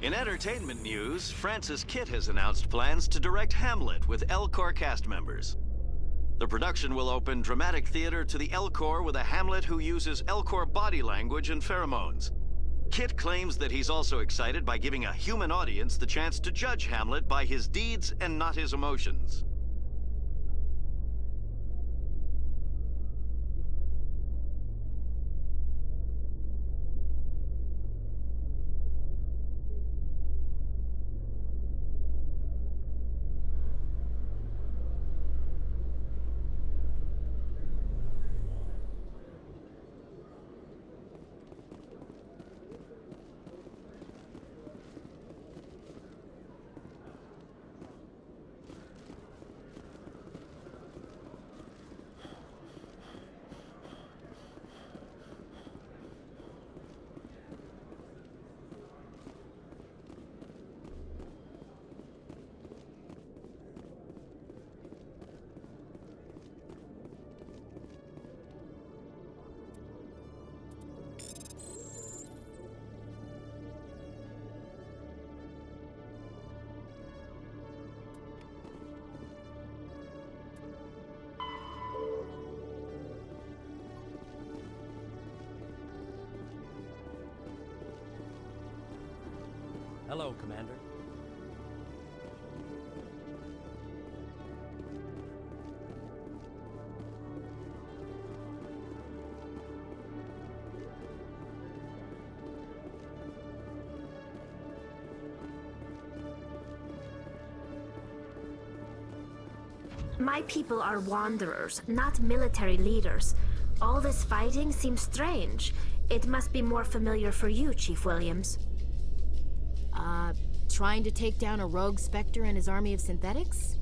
In entertainment news, Francis Kitt has announced plans to direct Hamlet with L-Corps cast members. The production will open dramatic theater to the L-Corps with a Hamlet who uses L-Corps body language and pheromones. Kitt claims that he's also excited by giving a human audience the chance to judge Hamlet by his deeds and not his emotions. Hello, Commander. My people are wanderers, not military leaders. All this fighting seems strange. It must be more familiar for you, Chief Williams. Trying to take down a rogue Spectre and his army of synthetics?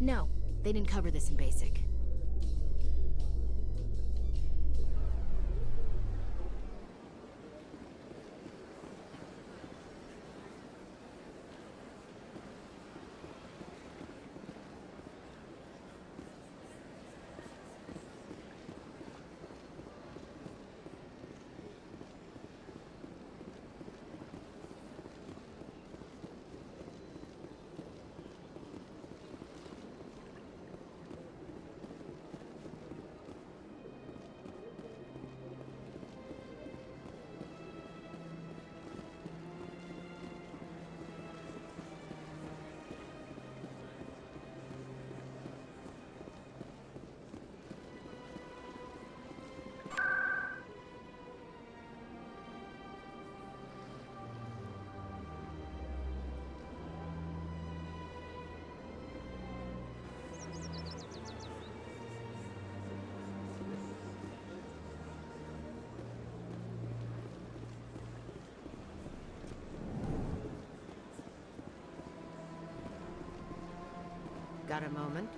No, they didn't cover this in basic. Got a moment,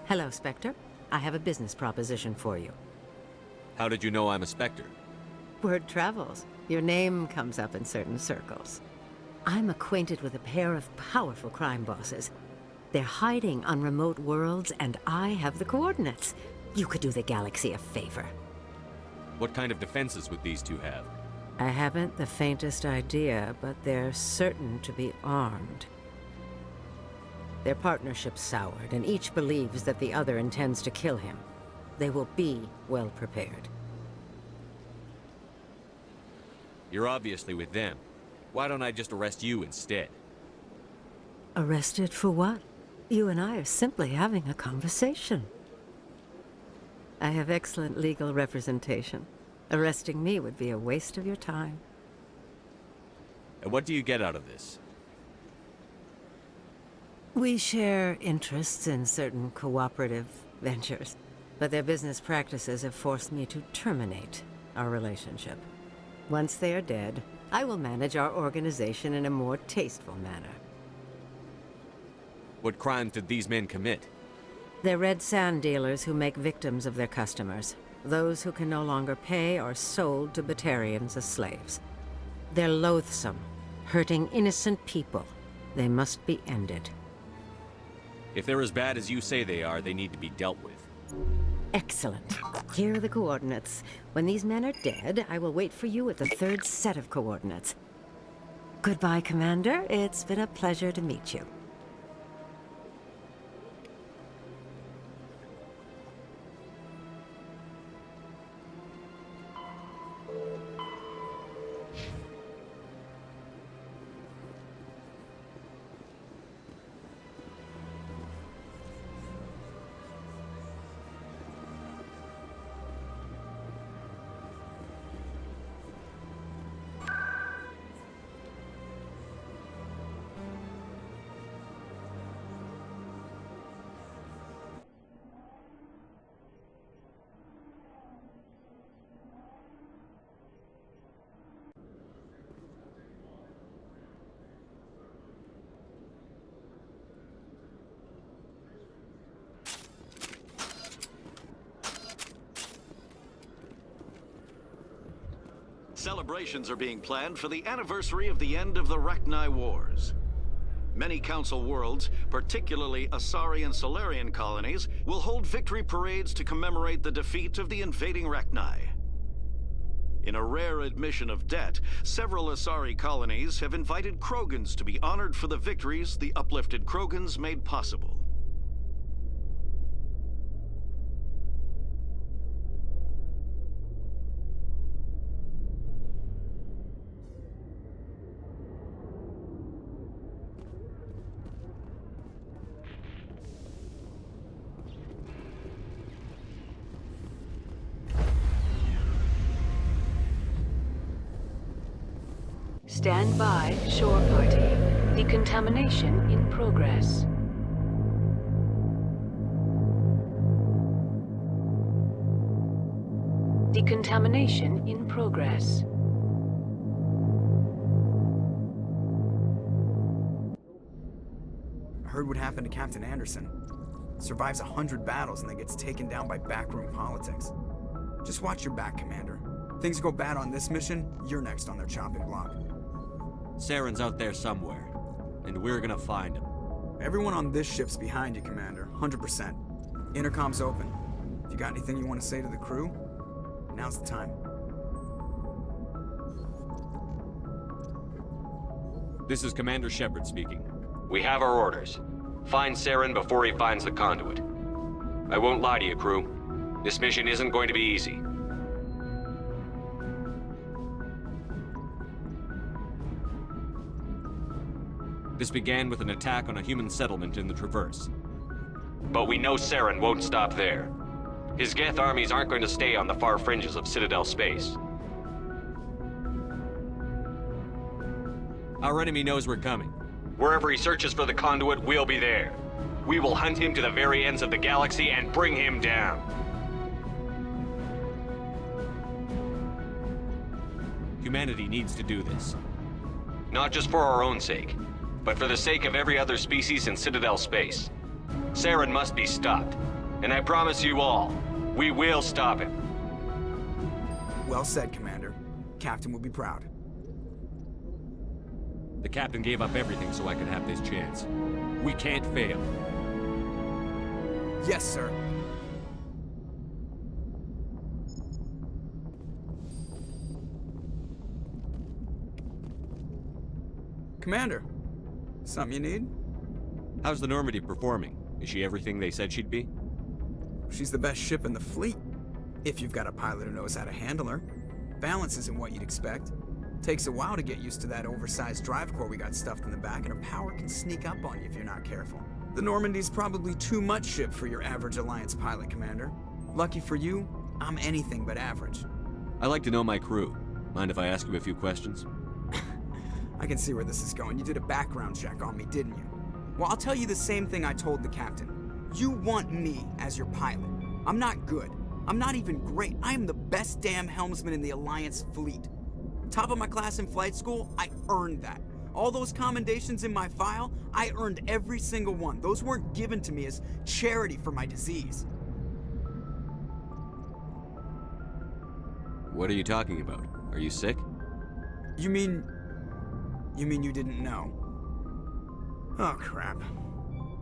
Hello, Spectre. I have a business proposition for you. How did you know I'm a Spectre? Word travels. Your name comes up in certain circles. I'm acquainted with a pair of powerful crime bosses. They're hiding on remote worlds, and I have the coordinates. You could do the galaxy a favor. What kind of defenses would these two have? I haven't the faintest idea, but they're certain to be armed. Their partnership's soured, and each believes that the other intends to kill him. They will be well prepared. You're obviously with them. Why don't I just arrest you instead? Arrested for what? You and I are simply having a conversation. I have excellent legal representation. Arresting me would be a waste of your time. And what do you get out of this? We share interests in certain cooperative ventures, but their business practices have forced me to terminate our relationship. Once they are dead, I will manage our organization in a more tasteful manner. What crimes did these men commit? They're red sand dealers who make victims of their customers. Those who can no longer pay are sold to Batarians as slaves. They're loathsome, hurting innocent people. They must be ended. If they're as bad as you say they are, they need to be dealt with. Excellent. Here are the coordinates. When these men are dead, I will wait for you at the third set of coordinates. Goodbye, Commander. It's been a pleasure to meet you. Celebrations are being planned for the anniversary of the end of the Rachni Wars. Many Council worlds, particularly Asari and Solarian colonies, will hold victory parades to commemorate the defeat of the invading Rachni. In a rare admission of debt, several Asari colonies have invited Krogans to be honored for the victories the uplifted Krogans made possible. Stand by, shore party. Decontamination in progress. Decontamination in progress. I heard what happened to Captain Anderson. Survives 100 battles and then gets taken down by backroom politics. Just watch your back, Commander. Things go bad on this mission, you're next on their chopping block. Saren's out there somewhere, and we're gonna find him. Everyone on this ship's behind you, Commander. 100%. Intercom's open. If you got anything you want to say to the crew, now's the time. This is Commander Shepard speaking. We have our orders. Find Saren before he finds the conduit. I won't lie to you, crew. This mission isn't going to be easy. This began with an attack on a human settlement in the Traverse. But we know Saren won't stop there. His Geth armies aren't going to stay on the far fringes of Citadel space. Our enemy knows we're coming. Wherever he searches for the conduit, we'll be there. We will hunt him to the very ends of the galaxy and bring him down. Humanity needs to do this. Not just for our own sake, but for the sake of every other species in Citadel space. Saren must be stopped. And I promise you all, we will stop him. Well said, Commander. Captain will be proud. The captain gave up everything so I could have this chance. We can't fail. Yes, sir. Commander, something you need? How's the Normandy performing? Is she everything they said she'd be? She's the best ship in the fleet, if you've got a pilot who knows how to handle her. Balance isn't what you'd expect. Takes a while to get used to that oversized drive core we got stuffed in the back, and her power can sneak up on you if you're not careful. The Normandy's probably too much ship for your average Alliance pilot, Commander. Lucky for you, I'm anything but average. I like to know my crew. Mind if I ask you a few questions? I can see where this is going. You did a background check on me, didn't you? Well, I'll tell you the same thing I told the captain. You want me as your pilot. I'm not good. I'm not even great. I am the best damn helmsman in the Alliance fleet. Top of my class in flight school, I earned that. All those commendations in my file, I earned every single one. Those weren't given to me as charity for my disease. What are you talking about? Are you sick? You mean you didn't know? Oh, crap.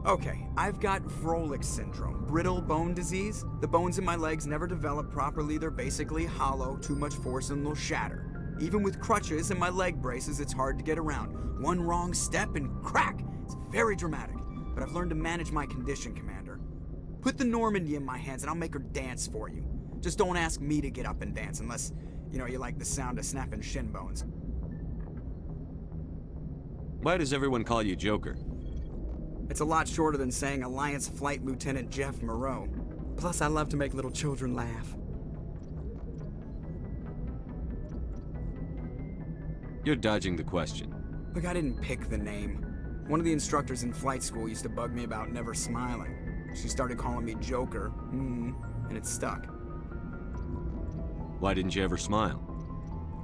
Okay, I've got Wrex syndrome, brittle bone disease. The bones in my legs never develop properly. They're basically hollow, too much force and they'll shatter. Even with crutches and my leg braces, it's hard to get around. One wrong step and crack! It's very dramatic, but I've learned to manage my condition, Commander. Put the Normandy in my hands and I'll make her dance for you. Just don't ask me to get up and dance unless, you like the sound of snapping shin bones. Why does everyone call you Joker? It's a lot shorter than saying Alliance Flight Lieutenant Jeff Moreau. Plus, I love to make little children laugh. You're dodging the question. Look, I didn't pick the name. One of the instructors in flight school used to bug me about never smiling. She started calling me Joker, and it stuck. Why didn't you ever smile?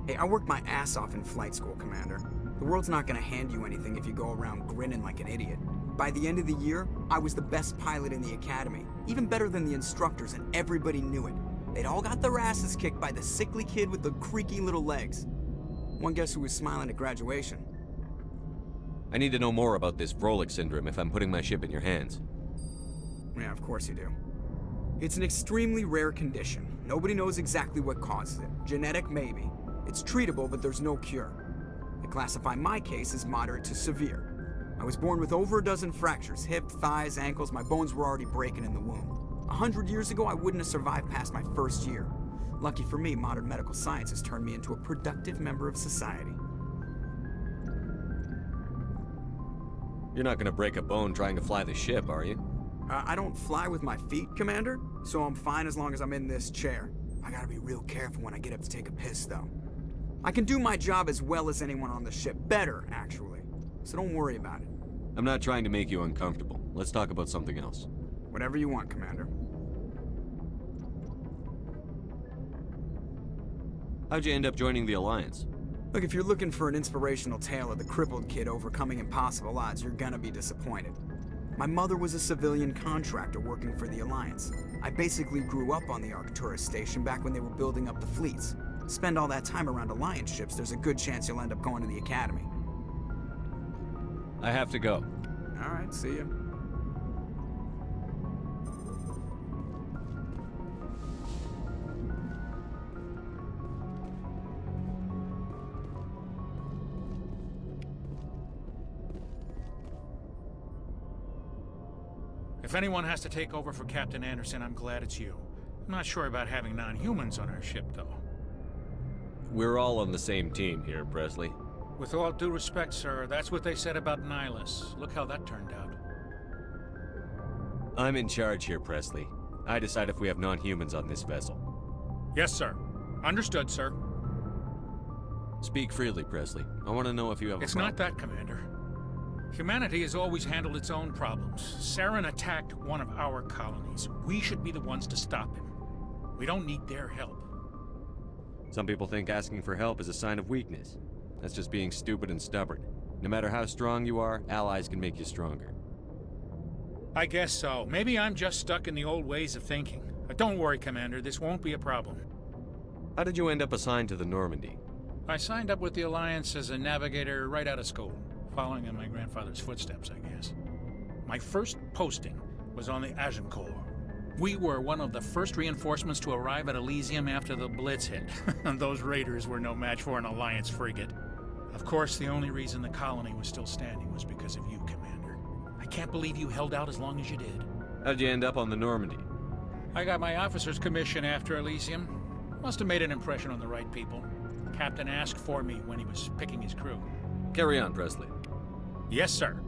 Hey, I worked my ass off in flight school, Commander. The world's not gonna hand you anything if you go around grinning like an idiot. By the end of the year, I was the best pilot in the academy, even better than the instructors, and everybody knew it. They'd all got their asses kicked by the sickly kid with the creaky little legs. One guess who was smiling at graduation? I need to know more about this Vrolik syndrome if I'm putting my ship in your hands. Yeah, of course you do. It's an extremely rare condition. Nobody knows exactly what causes it. Genetic, maybe. It's treatable, but there's no cure. They classify my case as moderate to severe. I was born with over a dozen fractures, hip, thighs, ankles. My bones were already breaking in the womb. 100 years ago, I wouldn't have survived past my first year. Lucky for me, modern medical science has turned me into a productive member of society. You're not gonna break a bone trying to fly the ship, are you? I don't fly with my feet, Commander, so I'm fine as long as I'm in this chair. I gotta be real careful when I get up to take a piss, though. I can do my job as well as anyone on the ship. Better, actually. So don't worry about it. I'm not trying to make you uncomfortable. Let's talk about something else. Whatever you want, Commander. How'd you end up joining the Alliance? Look, if you're looking for an inspirational tale of the crippled kid overcoming impossible odds, you're gonna be disappointed. My mother was a civilian contractor working for the Alliance. I basically grew up on the Arcturus station back when they were building up the fleets. Spend all that time around Alliance ships, there's a good chance you'll end up going to the Academy. I have to go. All right, see ya. If anyone has to take over for Captain Anderson, I'm glad it's you. I'm not sure about having non-humans on our ship, though. We're all on the same team here, Pressly. With all due respect, sir, that's what they said about Nihilus. Look how that turned out. I'm in charge here, Pressly. I decide if we have non-humans on this vessel. Yes, sir. Understood, sir. Speak freely, Pressly. I want to know if you have a It's not that, Commander. Humanity has always handled its own problems. Saren attacked one of our colonies. We should be the ones to stop him. We don't need their help. Some people think asking for help is a sign of weakness. That's just being stupid and stubborn. No matter how strong you are, allies can make you stronger. I guess so. Maybe I'm just stuck in the old ways of thinking. But don't worry, Commander. This won't be a problem. How did you end up assigned to the Normandy? I signed up with the Alliance as a navigator right out of school. Following in my grandfather's footsteps, I guess. My first posting was on the Agincourt. We were one of the first reinforcements to arrive at Elysium after the Blitz hit. Those raiders were no match for an Alliance frigate. Of course, the only reason the colony was still standing was because of you, Commander. I can't believe you held out as long as you did. How'd you end up on the Normandy? I got my officer's commission after Elysium. Must have made an impression on the right people. Captain asked for me when he was picking his crew. Carry on, Pressly. Yes, sir.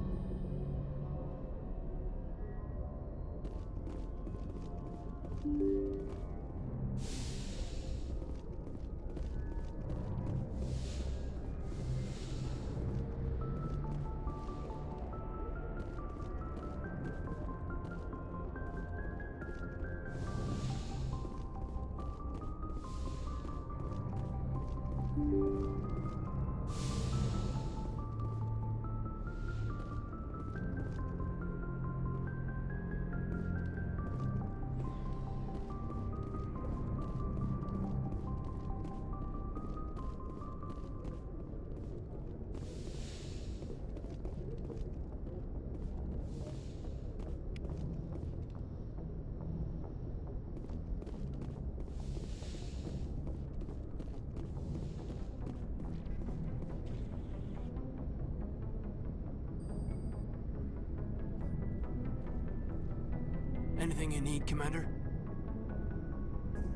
everything you need, Commander?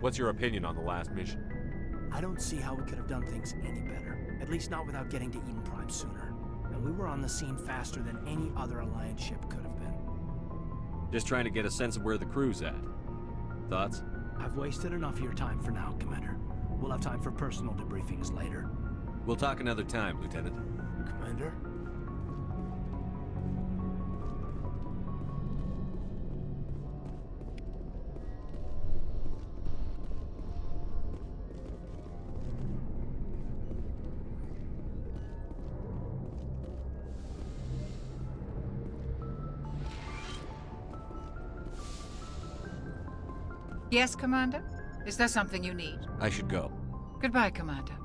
What's your opinion on the last mission? I don't see how we could have done things any better. At least not without getting to Eden Prime sooner. And we were on the scene faster than any other Alliance ship could have been. Just trying to get a sense of where the crew's at. Thoughts? I've wasted enough of your time for now, Commander. We'll have time for personal debriefings later. We'll talk another time, Lieutenant. Commander? Yes, Commander? Is there something you need? I should go. Goodbye, Commander.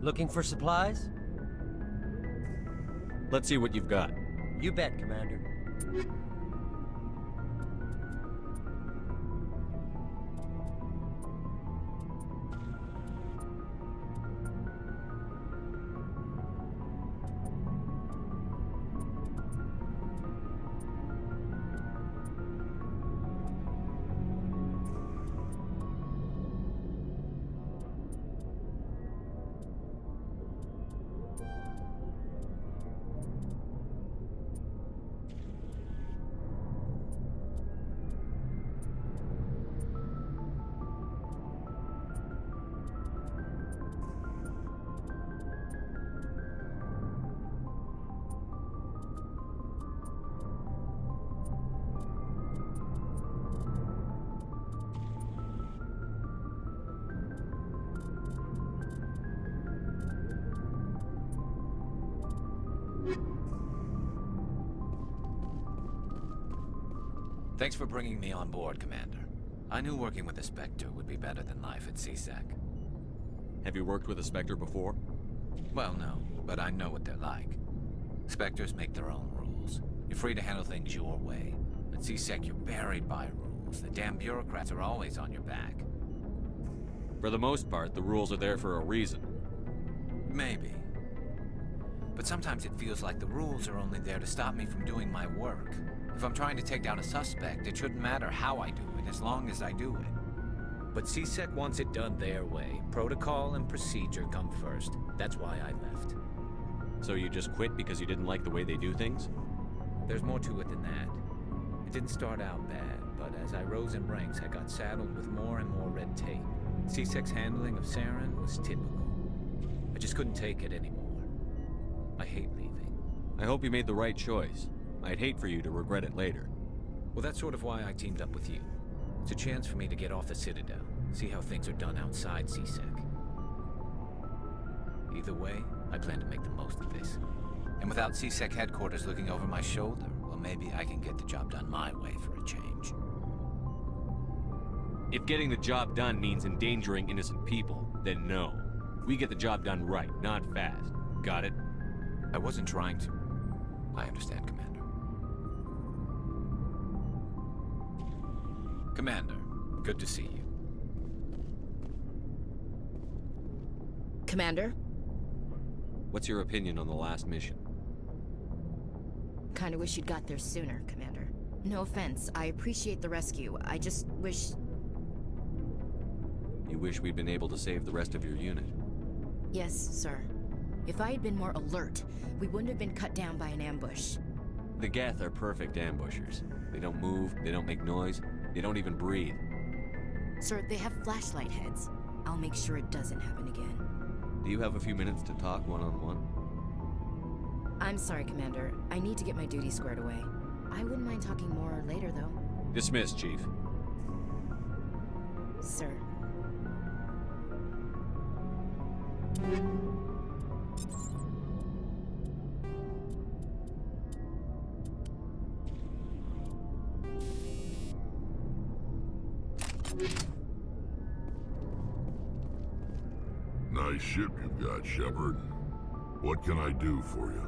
Looking for supplies? Let's see what you've got. You bet, Commander. Thanks for bringing me on board, Commander. I knew working with a Spectre would be better than life at CSEC. Have you worked with a Spectre before? Well, no, but I know what they're like. Spectres make their own rules. You're free to handle things your way. At CSEC, you're buried by rules. The damn bureaucrats are always on your back. For the most part, the rules are there for a reason. Maybe. But sometimes it feels like the rules are only there to stop me from doing my work. If I'm trying to take down a suspect, it shouldn't matter how I do it, as long as I do it. But CSEC wants it done their way. Protocol and procedure come first. That's why I left. So you just quit because you didn't like the way they do things? There's more to it than that. It didn't start out bad, but as I rose in ranks, I got saddled with more and more red tape. CSEC's handling of Saren was typical. I just couldn't take it anymore. I hate leaving. I hope you made the right choice. I'd hate for you to regret it later. Well, that's sort of why I teamed up with you. It's a chance for me to get off the Citadel, see how things are done outside CSEC. Either way, I plan to make the most of this. And without CSEC headquarters looking over my shoulder, well, maybe I can get the job done my way for a change. If getting the job done means endangering innocent people, then no. We get the job done right, not fast. Got it? I wasn't trying to. I understand, Commander. Commander, good to see you. Commander? What's your opinion on the last mission? Kinda wish you'd got there sooner, Commander. No offense, I appreciate the rescue. I just wish... You wish we'd been able to save the rest of your unit? Yes, sir. If I had been more alert, we wouldn't have been cut down by an ambush. The Geth are perfect ambushers. They don't move, they don't make noise, they don't even breathe. Sir, they have flashlight heads. I'll make sure it doesn't happen again. Do you have a few minutes to talk one-on-one? I'm sorry, Commander. I need to get my duty squared away. I wouldn't mind talking more later, though. Dismissed, Chief. sir. Nice ship you've got, Shepard. What can I do for you?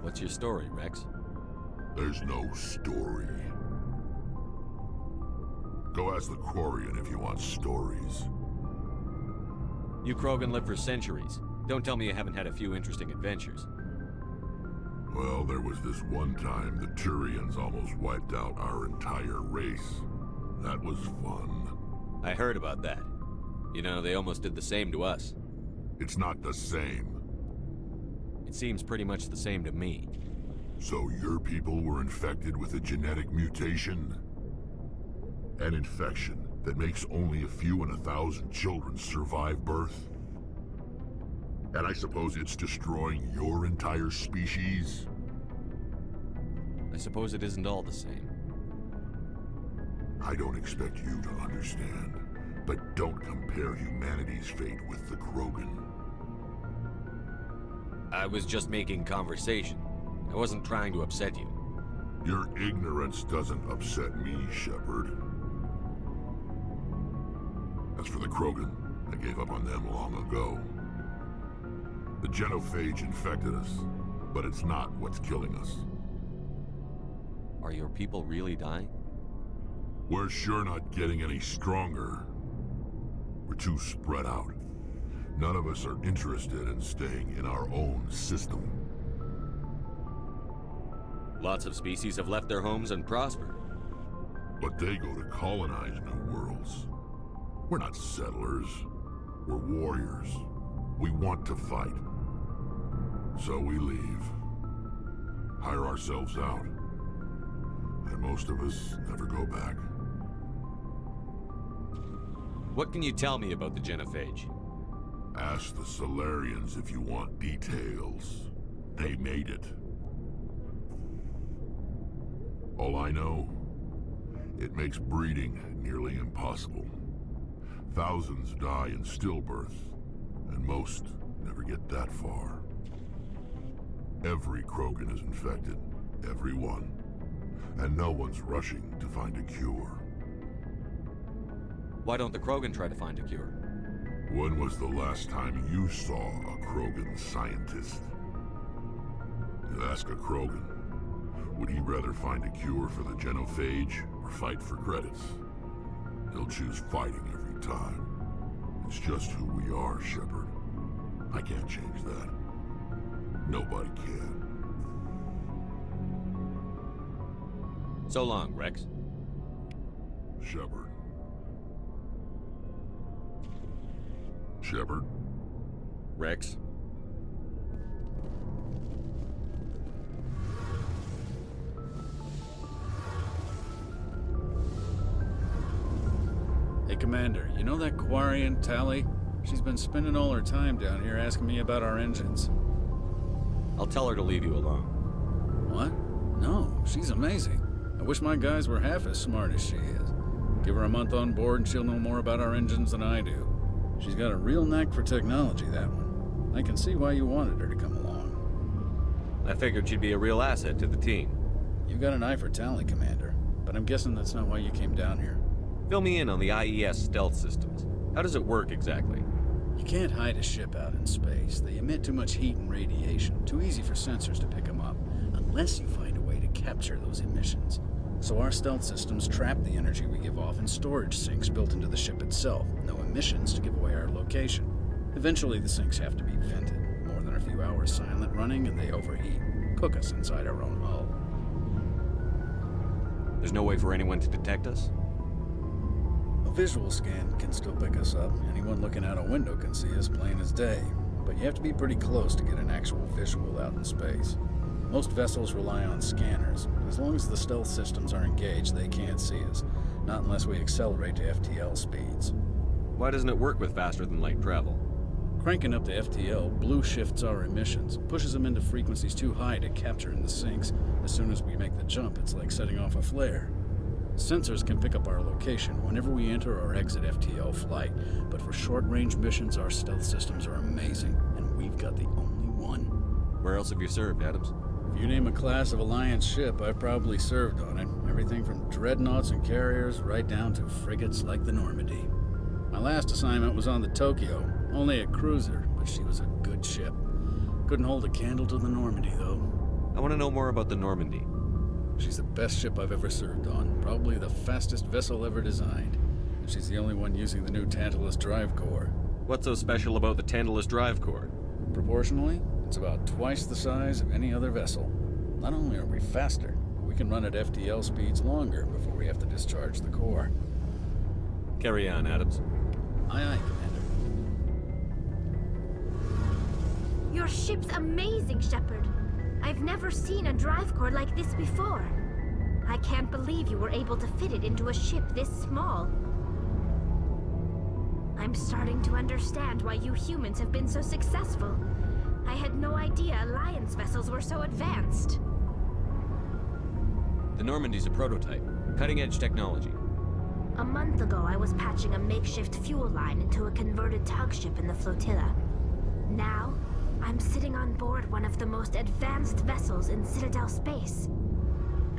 What's your story, Wrex? There's no story. Go ask the Quarian if you want stories. You Krogan live for centuries. Don't tell me you haven't had a few interesting adventures. Well, there was this one time the Turians almost wiped out our entire race. That was fun. I heard about that. You know, they almost did the same to us. It's not the same. It seems pretty much the same to me. So your people were infected with a genetic mutation? An infection that makes only a few in 1,000 children survive birth? And I suppose it's destroying your entire species? I suppose it isn't all the same. I don't expect you to understand, but don't compare humanity's fate with the Krogan. I was just making conversation. I wasn't trying to upset you. Your ignorance doesn't upset me, Shepard. As for the Krogan, I gave up on them long ago. The genophage infected us, but it's not what's killing us. Are your people really dying? We're sure not getting any stronger. We're too spread out. None of us are interested in staying in our own system. Lots of species have left their homes and prospered. But they go to colonize new worlds. We're not settlers. We're warriors. We want to fight. So we leave. Hire ourselves out. And most of us never go back. What can you tell me about the genophage? Ask the Solarians if you want details. They made it. All I know, it makes breeding nearly impossible. Thousands die in stillbirth, and most never get that far. Every Krogan is infected, every one. And no one's rushing to find a cure. Why don't the Krogan try to find a cure? When was the last time you saw a Krogan scientist? You ask a Krogan, would he rather find a cure for the genophage or fight for credits? He'll choose fighting every time. It's just who we are, Shepard. I can't change that. Nobody can. So long, Wrex. Shepard. Shepard? Wrex? Hey, Commander, you know that Quarian, Tali? She's been spending all her time down here asking me about our engines. I'll tell her to leave you alone. What? No, she's amazing. I wish my guys were half as smart as she is. Give her a month on board and she'll know more about our engines than I do. She's got a real knack for technology, that one. I can see why you wanted her to come along. I figured she'd be a real asset to the team. You've got an eye for Tali, Commander, but I'm guessing that's not why you came down here. Fill me in on the IES stealth systems. How does it work exactly? You can't hide a ship out in space. They emit too much heat and radiation, too easy for sensors to pick them up, unless you find a way to capture those emissions. So our stealth systems trap the energy we give off in storage sinks built into the ship itself. No emissions to give away our location. Eventually the sinks have to be vented. More than a few hours silent running and they overheat. Cook us inside our own hull. There's no way for anyone to detect us? A visual scan can still pick us up. Anyone looking out a window can see us plain as day. But you have to be pretty close to get an actual visual out in space. Most vessels rely on scanners. As long as the stealth systems are engaged, they can't see us. Not unless we accelerate to FTL speeds. Why doesn't it work with faster than light travel? Cranking up to FTL blue shifts our emissions, pushes them into frequencies too high to capture in the sinks. As soon as we make the jump, it's like setting off a flare. Sensors can pick up our location whenever we enter or exit FTL flight, but for short-range missions, our stealth systems are amazing, and we've got the only one. Where else have you served, Adams? If you name a class of Alliance ship, I've probably served on it. Everything from dreadnoughts and carriers right down to frigates like the Normandy. My last assignment was on the Tokyo, only a cruiser, but she was a good ship. Couldn't hold a candle to the Normandy, though. I want to know more about the Normandy. She's the best ship I've ever served on, probably the fastest vessel ever designed. And she's the only one using the new Tantalus drive core. What's so special about the Tantalus drive core? Proportionally, it's about twice the size of any other vessel. Not only are we faster, but we can run at FTL speeds longer before we have to discharge the core. Carry on, Adams. Aye, aye, Commander. Your ship's amazing, Shepard. I've never seen a drive core like this before. I can't believe you were able to fit it into a ship this small. I'm starting to understand why you humans have been so successful. I had no idea Alliance vessels were so advanced. The Normandy's a prototype. Cutting-edge technology. A month ago, I was patching a makeshift fuel line into a converted tug ship in the flotilla. Now, I'm sitting on board one of the most advanced vessels in Citadel space.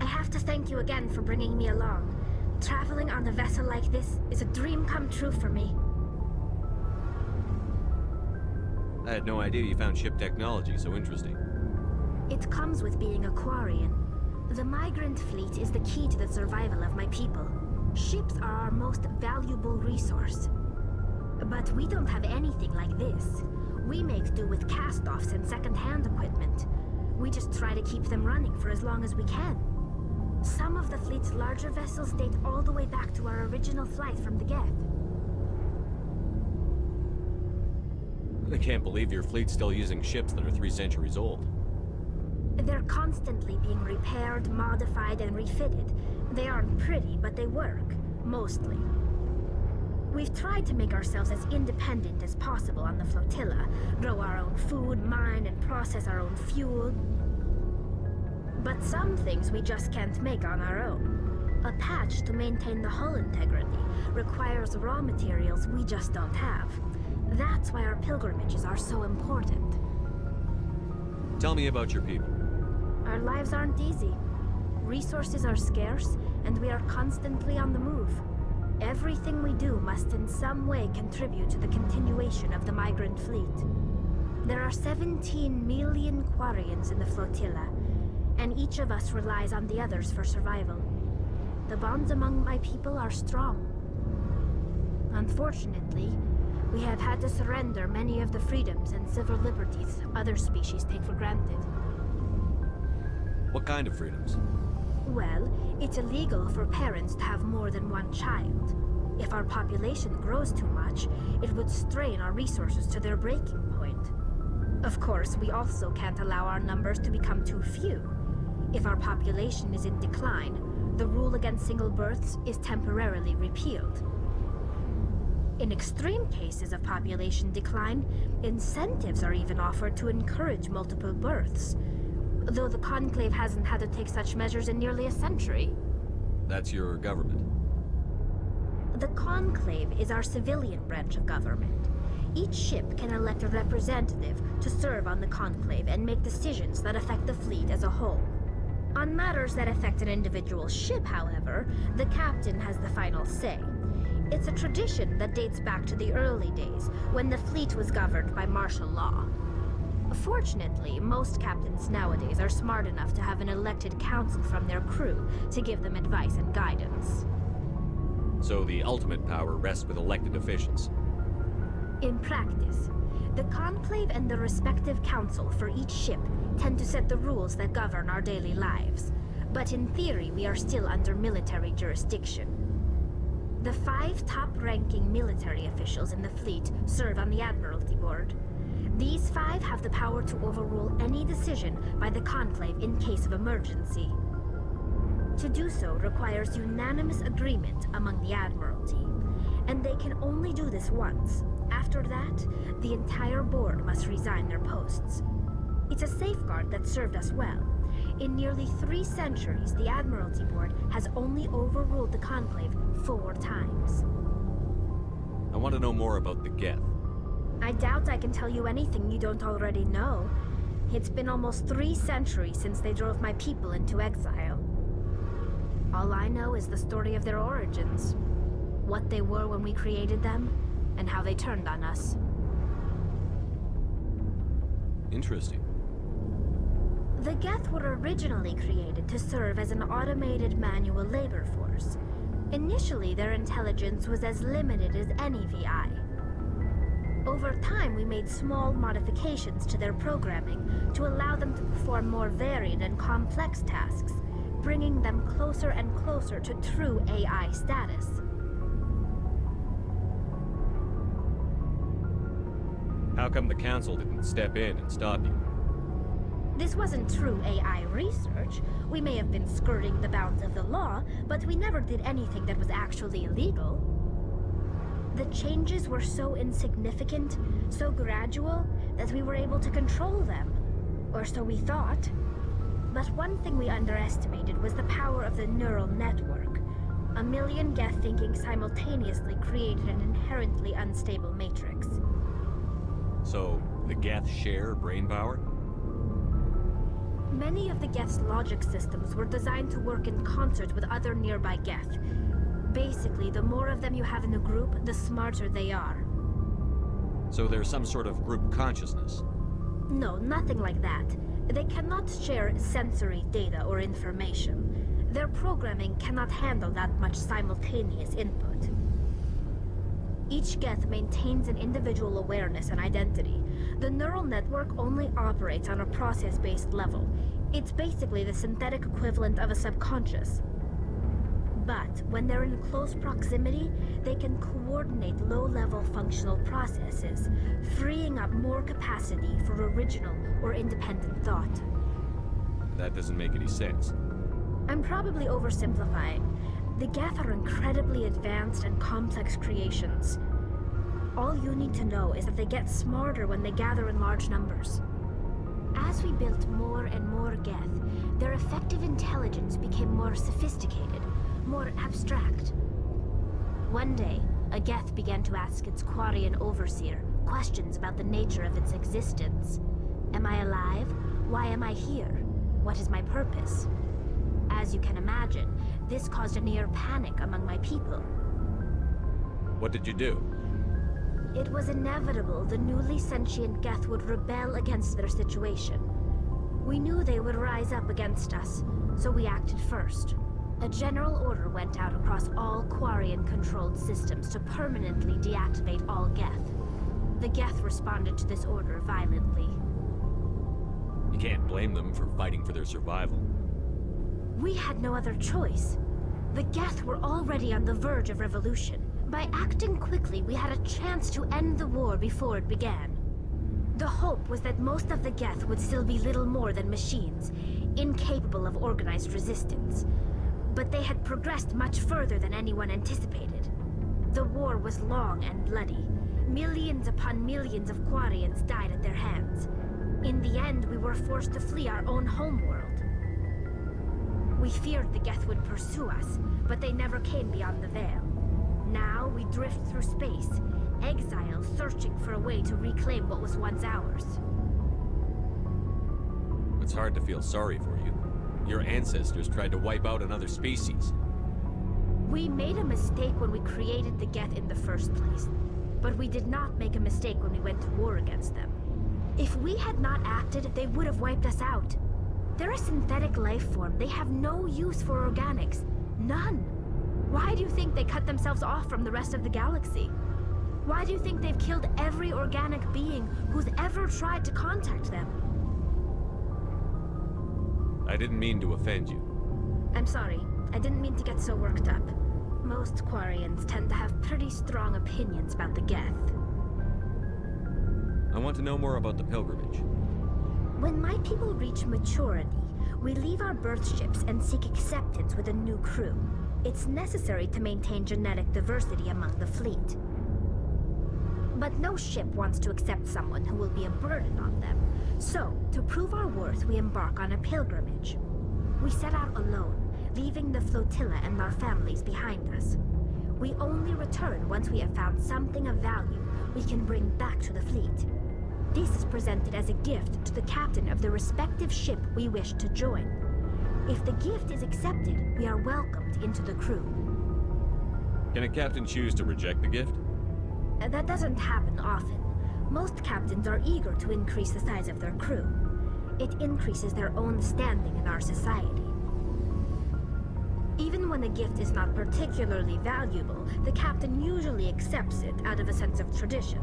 I have to thank you again for bringing me along. Traveling on a vessel like this is a dream come true for me. I had no idea you found ship technology so interesting. It comes with being a Quarian. The migrant fleet is the key to the survival of my people. Ships are our most valuable resource. But we don't have anything like this. We make do with cast-offs and second-hand equipment. We just try to keep them running for as long as we can. Some of the fleet's larger vessels date all the way back to our original flight from the Geth. I can't believe your fleet's still using ships that are 3 centuries old. They're constantly being repaired, modified, and refitted. They aren't pretty, but they work. Mostly. We've tried to make ourselves as independent as possible on the flotilla, grow our own food, mine, and process our own fuel. But some things we just can't make on our own. A patch to maintain the hull integrity requires raw materials we just don't have. That's why our pilgrimages are so important. Tell me about your people. Our lives aren't easy. Resources are scarce, and we are constantly on the move. Everything we do must in some way contribute to the continuation of the migrant fleet. There are 17 million Quarians in the flotilla, and each of us relies on the others for survival. The bonds among my people are strong. Unfortunately, we have had to surrender many of the freedoms and civil liberties other species take for granted. What kind of freedoms? Well, it's illegal for parents to have more than one child. If our population grows too much, it would strain our resources to their breaking point. Of course, we also can't allow our numbers to become too few. If our population is in decline, the rule against single births is temporarily repealed. In extreme cases of population decline, incentives are even offered to encourage multiple births, though the Conclave hasn't had to take such measures in nearly a century. That's your government. The Conclave is our civilian branch of government. Each ship can elect a representative to serve on the Conclave and make decisions that affect the fleet as a whole. On matters that affect an individual ship, however, the captain has the final say. It's a tradition that dates back to the early days, when the fleet was governed by martial law. Fortunately, most captains nowadays are smart enough to have an elected council from their crew to give them advice and guidance. So the ultimate power rests with elected officials. In practice, the Conclave and the respective council for each ship tend to set the rules that govern our daily lives. But in theory, we are still under military jurisdiction. The 5 top-ranking military officials in the fleet serve on the Admiralty Board. These 5 have the power to overrule any decision by the Conclave in case of emergency. To do so requires unanimous agreement among the Admiralty, and they can only do this once. After that, the entire board must resign their posts. It's a safeguard that served us well. In nearly 3 centuries, the Admiralty Board has only overruled the Conclave 4 times. I want to know more about the Geth. I doubt I can tell you anything you don't already know. It's been almost 3 centuries since they drove my people into exile. All I know is the story of their origins. What they were when we created them, and how they turned on us. Interesting. The Geth were originally created to serve as an automated manual labor force. Initially, their intelligence was as limited as any VI. Over time, we made small modifications to their programming to allow them to perform more varied and complex tasks, bringing them closer and closer to true AI status. How come the Council didn't step in and stop you? This wasn't true AI research. We may have been skirting the bounds of the law, but we never did anything that was actually illegal. The changes were so insignificant, so gradual, that we were able to control them. Or so we thought. But one thing we underestimated was the power of the neural network. A million Geth thinking simultaneously created an inherently unstable matrix. So, the Geth share brain power? Many of the Geth's logic systems were designed to work in concert with other nearby Geth. Basically, the more of them you have in a group, the smarter they are. So there's some sort of group consciousness? No, nothing like that. They cannot share sensory data or information. Their programming cannot handle that much simultaneous input. Each Geth maintains an individual awareness and identity. The neural network only operates on a process-based level. It's basically the synthetic equivalent of a subconscious. But when they're in close proximity, they can coordinate low-level functional processes, freeing up more capacity for original or independent thought. That doesn't make any sense. I'm probably oversimplifying. The Geth are incredibly advanced and complex creations. All you need to know is that they get smarter when they gather in large numbers. As we built more and more Geth, their effective intelligence became more sophisticated, more abstract. One day, a Geth began to ask its Quarian overseer questions about the nature of its existence. Am I alive? Why am I here? What is my purpose? As you can imagine, this caused a near panic among my people. What did you do? It was inevitable the newly sentient Geth would rebel against their situation. We knew they would rise up against us, so we acted first. A general order went out across all Quarian-controlled systems to permanently deactivate all Geth. The Geth responded to this order violently. You can't blame them for fighting for their survival. We had no other choice. The Geth were already on the verge of revolution. By acting quickly, we had a chance to end the war before it began. The hope was that most of the Geth would still be little more than machines, incapable of organized resistance. But they had progressed much further than anyone anticipated. The war was long and bloody. Millions upon millions of Quarians died at their hands. In the end, we were forced to flee our own homeworld. We feared the Geth would pursue us, but they never came beyond the Veil. Now we drift through space, exiles searching for a way to reclaim what was once ours. It's hard to feel sorry for you. Your ancestors tried to wipe out another species. We made a mistake when we created the Geth in the first place, but we did not make a mistake when we went to war against them. If we had not acted, they would have wiped us out. They're a synthetic life form. They have no use for organics. None. Why do you think they cut themselves off from the rest of the galaxy? Why do you think they've killed every organic being who's ever tried to contact them? I didn't mean to offend you. I'm sorry. I didn't mean to get so worked up. Most Quarians tend to have pretty strong opinions about the Geth. I want to know more about the pilgrimage. When my people reach maturity, we leave our birth ships and seek acceptance with a new crew. It's necessary to maintain genetic diversity among the fleet. But no ship wants to accept someone who will be a burden on them. So, to prove our worth, we embark on a pilgrimage. We set out alone, leaving the flotilla and our families behind us. We only return once we have found something of value we can bring back to the fleet. This is presented as a gift to the captain of the respective ship we wish to join. If the gift is accepted, we are welcomed into the crew. Can a captain choose to reject the gift? That doesn't happen often. Most captains are eager to increase the size of their crew. It increases their own standing in our society. Even when the gift is not particularly valuable, the captain usually accepts it out of a sense of tradition.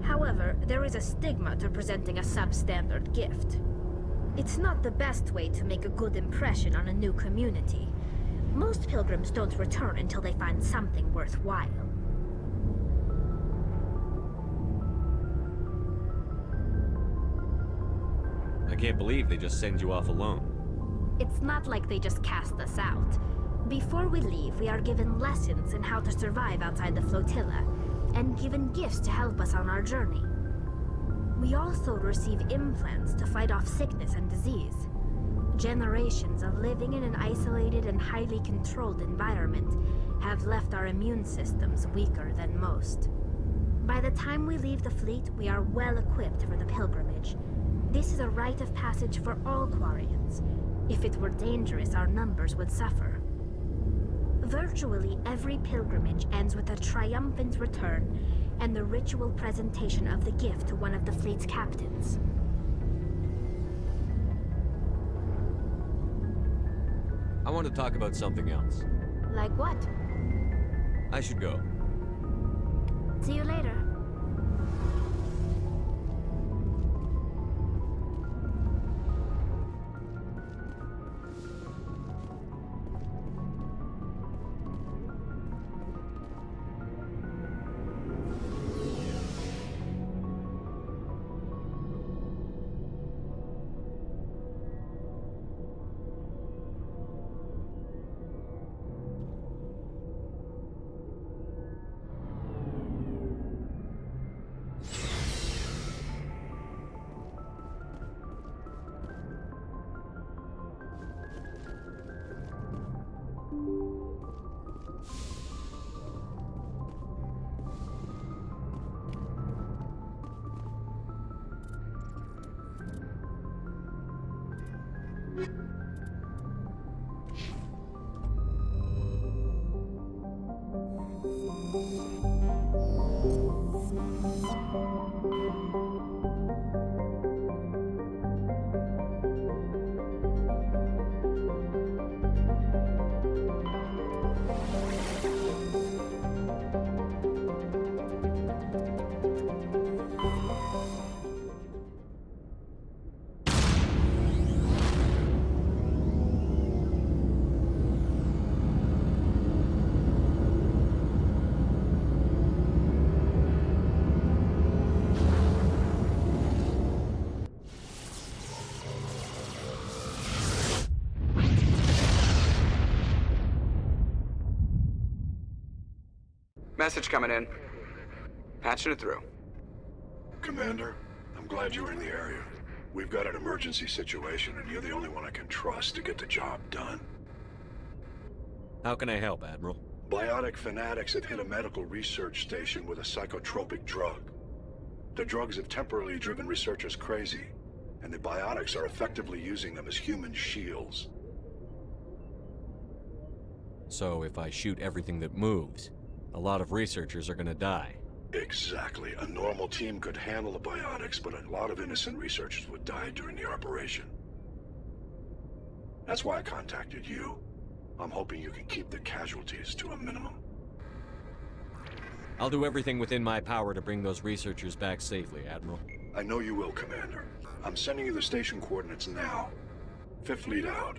However, there is a stigma to presenting a substandard gift. It's not the best way to make a good impression on a new community. Most pilgrims don't return until they find something worthwhile. I can't believe they just send you off alone. It's not like they just cast us out. Before we leave, we are given lessons in how to survive outside the flotilla, and given gifts to help us on our journey. We also receive implants to fight off sickness and disease. Generations of living in an isolated and highly controlled environment have left our immune systems weaker than most. By the time we leave the fleet, we are well equipped for the pilgrimage. This is a rite of passage for all Quarians. If it were dangerous, our numbers would suffer. Virtually every pilgrimage ends with a triumphant return and the ritual presentation of the gift to one of the fleet's captains. I want to talk about something else. Like what? I should go. See you later. Message coming in. Patching it through. Commander, I'm glad you're in the area. We've got an emergency situation, and you're the only one I can trust to get the job done. How can I help, Admiral? Biotic fanatics have hit a medical research station with a psychotropic drug. The drugs have temporarily driven researchers crazy, and the biotics are effectively using them as human shields. So if I shoot everything that moves, a lot of researchers are gonna die. Exactly. A normal team could handle the biotics, but a lot of innocent researchers would die during the operation. That's why I contacted you. I'm hoping you can keep the casualties to a minimum. I'll do everything within my power to bring those researchers back safely, Admiral. I know you will, Commander. I'm sending you the station coordinates now. Fifth Fleet out.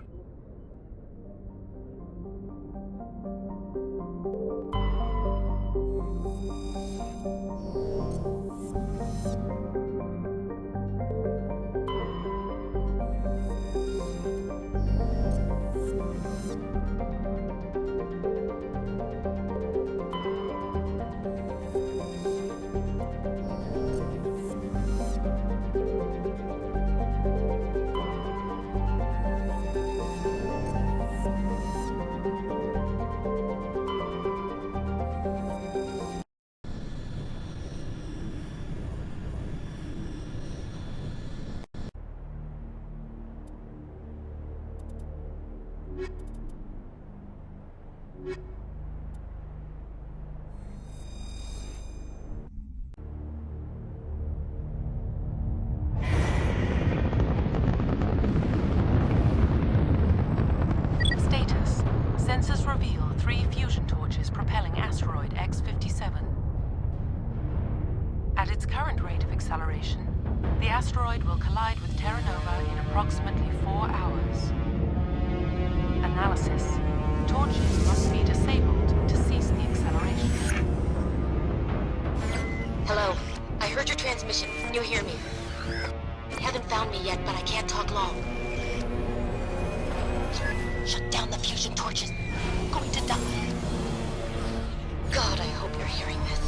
Status. Sensors reveal 3 fusion torches propelling Asteroid X57. At its current rate of acceleration, the asteroid will collide with Terra Nova in approximately 4 hours. Analysis. Torches must be disabled to cease the acceleration. Hello. I heard your transmission. Can you hear me? You haven't found me yet, but I can't talk long. Shut down the fusion torches. I'm going to die. God, I hope you're hearing this.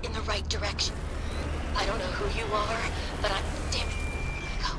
In the right direction. I don't know who you are, but I'm... Damn it. Go.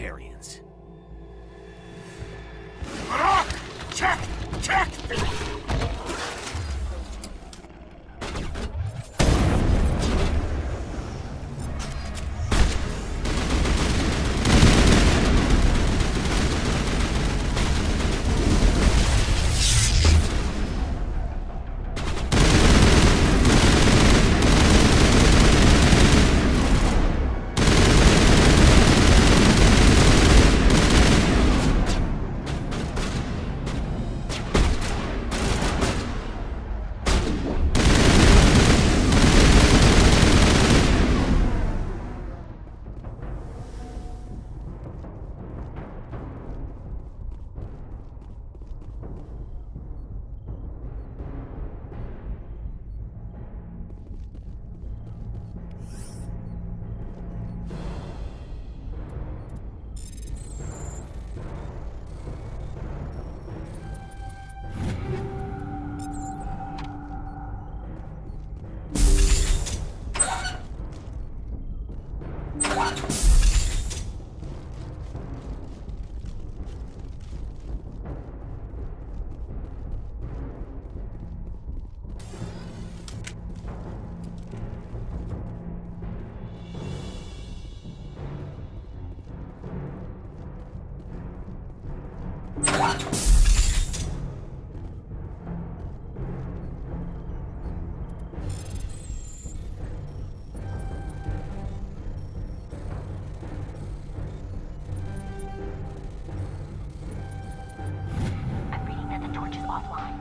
Batarians. Check! Check! I'm reading that the torch is offline.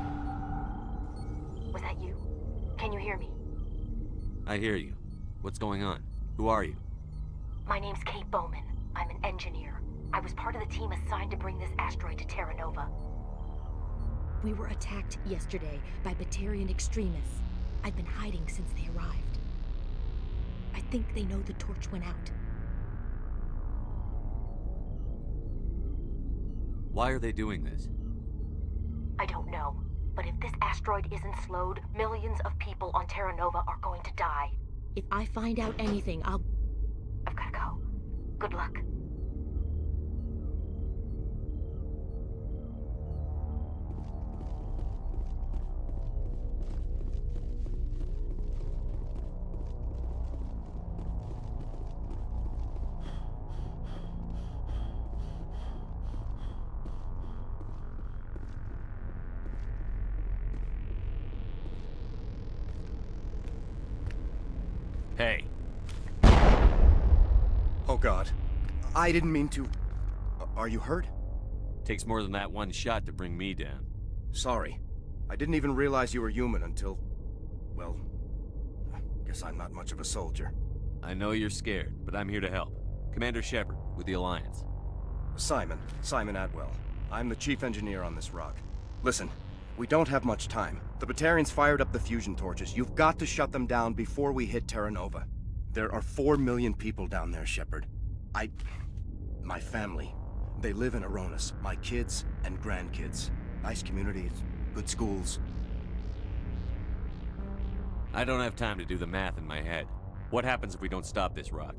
Was that you? Can you hear me? I hear you. What's going on? Who are you? My name's Kate Bowman. I'm an engineer. I was part of the team assigned to bring this asteroid to Terra Nova. We were attacked yesterday by Batarian extremists. I've been hiding since they arrived. I think they know the torch went out. Why are they doing this? I don't know. But if this asteroid isn't slowed, millions of people on Terra Nova are going to die. If I find out anything, I've gotta go. Good luck. Hey. Oh God. I didn't mean to... Are you hurt? Takes more than that one shot to bring me down. Sorry. I didn't even realize you were human until... Well... Guess I'm not much of a soldier. I know you're scared, but I'm here to help. Commander Shepard, with the Alliance. Simon Atwell. I'm the chief engineer on this rock. Listen, we don't have much time. The Batarians fired up the fusion torches. You've got to shut them down before we hit Terra Nova. There are 4 million people down there, Shepard. My family. They live in Aronis. My kids and grandkids. Nice communities, good schools. I don't have time to do the math in my head. What happens if we don't stop this rock?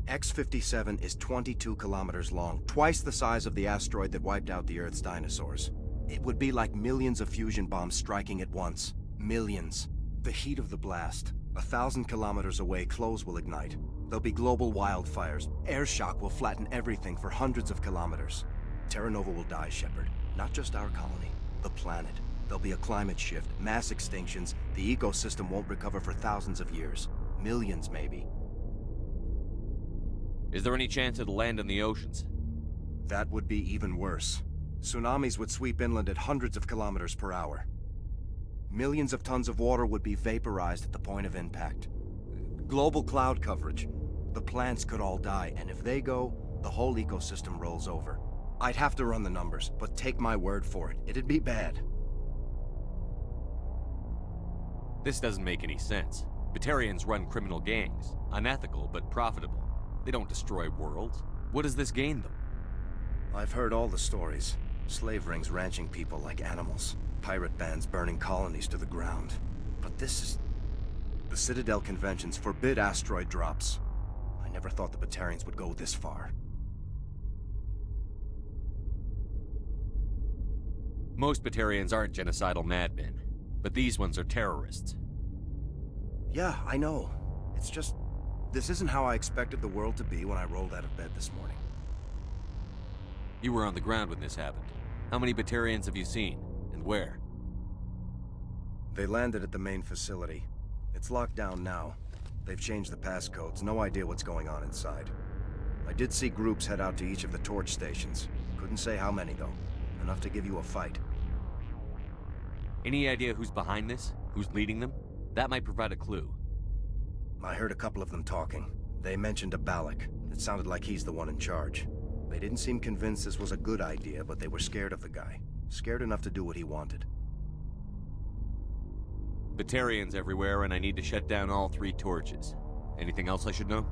X57 is 22 kilometers long, twice the size of the asteroid that wiped out the Earth's dinosaurs. It would be like millions of fusion bombs striking at once. Millions. The heat of the blast. 1,000 kilometers away, clothes will ignite. There'll be global wildfires. Air shock will flatten everything for hundreds of kilometers. Terra Nova will die, Shepard. Not just our colony. The planet. There'll be a climate shift, mass extinctions. The ecosystem won't recover for thousands of years. Millions, maybe. Is there any chance it'll land in the oceans? That would be even worse. Tsunamis would sweep inland at hundreds of kilometers per hour. Millions of tons of water would be vaporized at the point of impact. Global cloud coverage. The plants could all die, and if they go, the whole ecosystem rolls over. I'd have to run the numbers, but take my word for it, it'd be bad. This doesn't make any sense. Batarians run criminal gangs. Unethical, but profitable. They don't destroy worlds. What does this gain them? I've heard all the stories. Slave rings ranching people like animals. Pirate bands burning colonies to the ground. But this is... The Citadel conventions forbid asteroid drops. I never thought the Batarians would go this far. Most Batarians aren't genocidal madmen, but these ones are terrorists. Yeah, I know. It's just... this isn't how I expected the world to be when I rolled out of bed this morning. You were on the ground when this happened. How many Batarians have you seen? And where? They landed at the main facility. It's locked down now. They've changed the passcodes. No idea what's going on inside. I did see groups head out to each of the torch stations. Couldn't say how many, though. Enough to give you a fight. Any idea who's behind this? Who's leading them? That might provide a clue. I heard a couple of them talking. They mentioned a Balak. It sounded like he's the one in charge. They didn't seem convinced this was a good idea, but they were scared of the guy. Scared enough to do what he wanted. Batarians everywhere, and I need to shut down all 3 torches. Anything else I should know?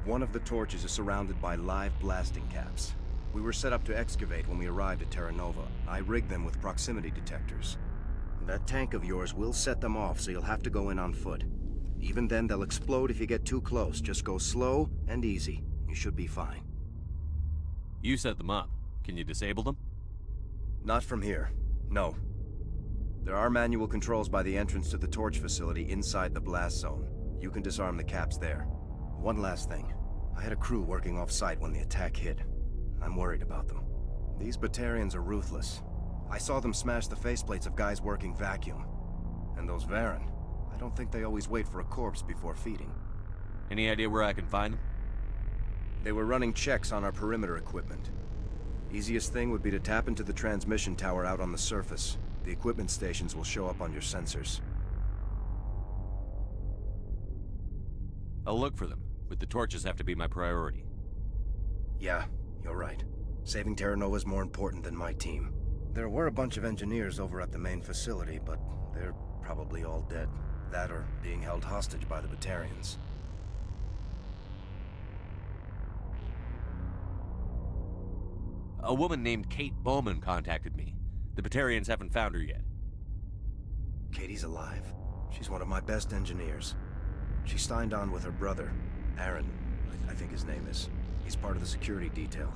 One of the torches is surrounded by live blasting caps. We were set up to excavate when we arrived at Terra Nova. I rigged them with proximity detectors. That tank of yours will set them off, so you'll have to go in on foot. Even then, they'll explode if you get too close. Just go slow and easy. You should be fine. You set them up. Can you disable them? Not from here. No. There are manual controls by the entrance to the torch facility inside the blast zone. You can disarm the caps there. One last thing. I had a crew working off-site when the attack hit. I'm worried about them. These Batarians are ruthless. I saw them smash the faceplates of guys working vacuum. And those Varen, I don't think they always wait for a corpse before feeding. Any idea where I can find them? They were running checks on our perimeter equipment. Easiest thing would be to tap into the transmission tower out on the surface. The equipment stations will show up on your sensors. I'll look for them, but the torches have to be my priority. Yeah, you're right. Saving Terra Nova is more important than my team. There were a bunch of engineers over at the main facility, but they're probably all dead. That or being held hostage by the Batarians. A woman named Kate Bowman contacted me. The Batarians haven't found her yet. Katie's alive. She's one of my best engineers. She signed on with her brother, Aaron, I think his name is. He's part of the security detail.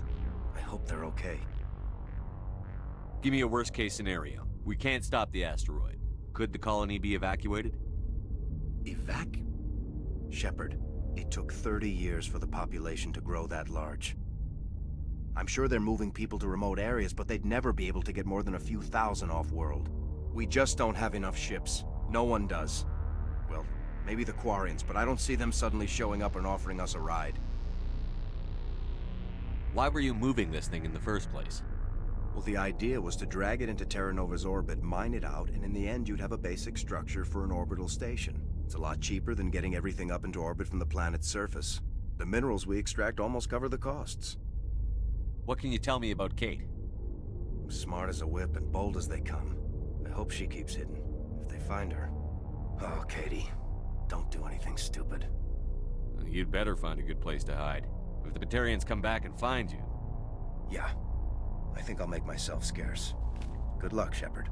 I hope they're okay. Give me a worst-case scenario. We can't stop the asteroid. Could the colony be evacuated? Shepard, it took 30 years for the population to grow that large. I'm sure they're moving people to remote areas, but they'd never be able to get more than a few thousand off-world. We just don't have enough ships. No one does. Well, maybe the Quarians, but I don't see them suddenly showing up and offering us a ride. Why were you moving this thing in the first place? Well, the idea was to drag it into Terra Nova's orbit, mine it out, and in the end you'd have a basic structure for an orbital station. It's a lot cheaper than getting everything up into orbit from the planet's surface. The minerals we extract almost cover the costs. What can you tell me about Kate? Smart as a whip and bold as they come. I hope she keeps hidden, if they find her. Oh, Katie, don't do anything stupid. You'd better find a good place to hide. If the Batarians come back and find you... Yeah. I think I'll make myself scarce. Good luck, Shepard.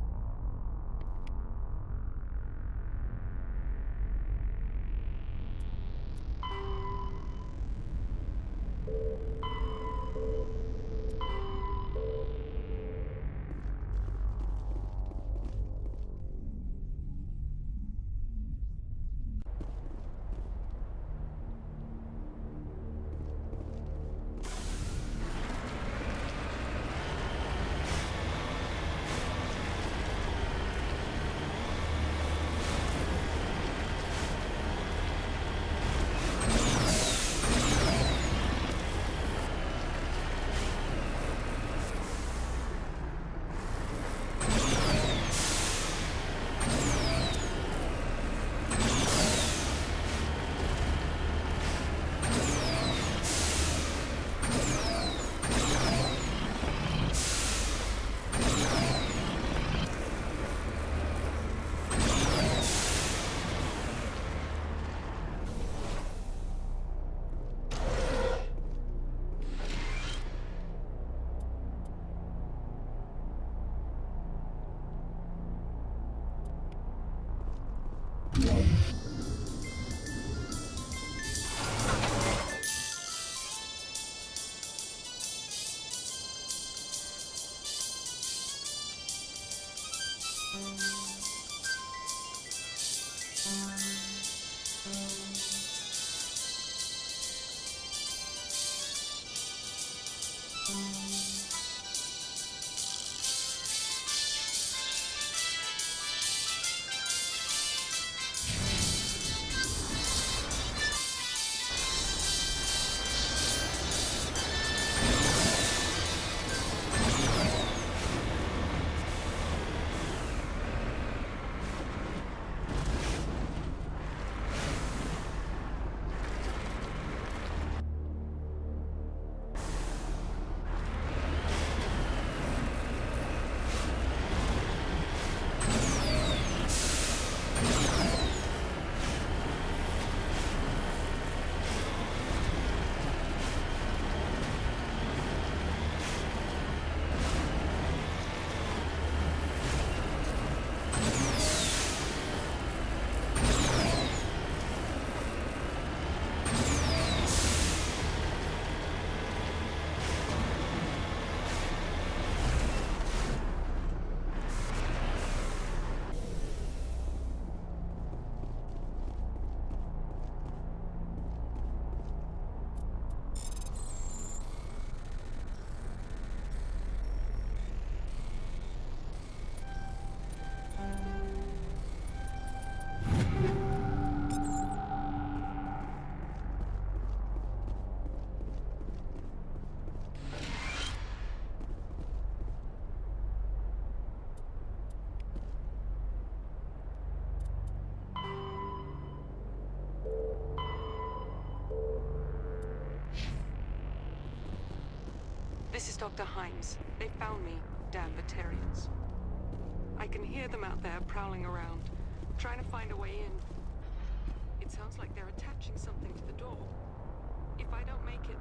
This is Dr. Hymes. They found me, damn Batarians. I can hear them out there prowling around, trying to find a way in. It sounds like they're attaching something to the door. If I don't make it...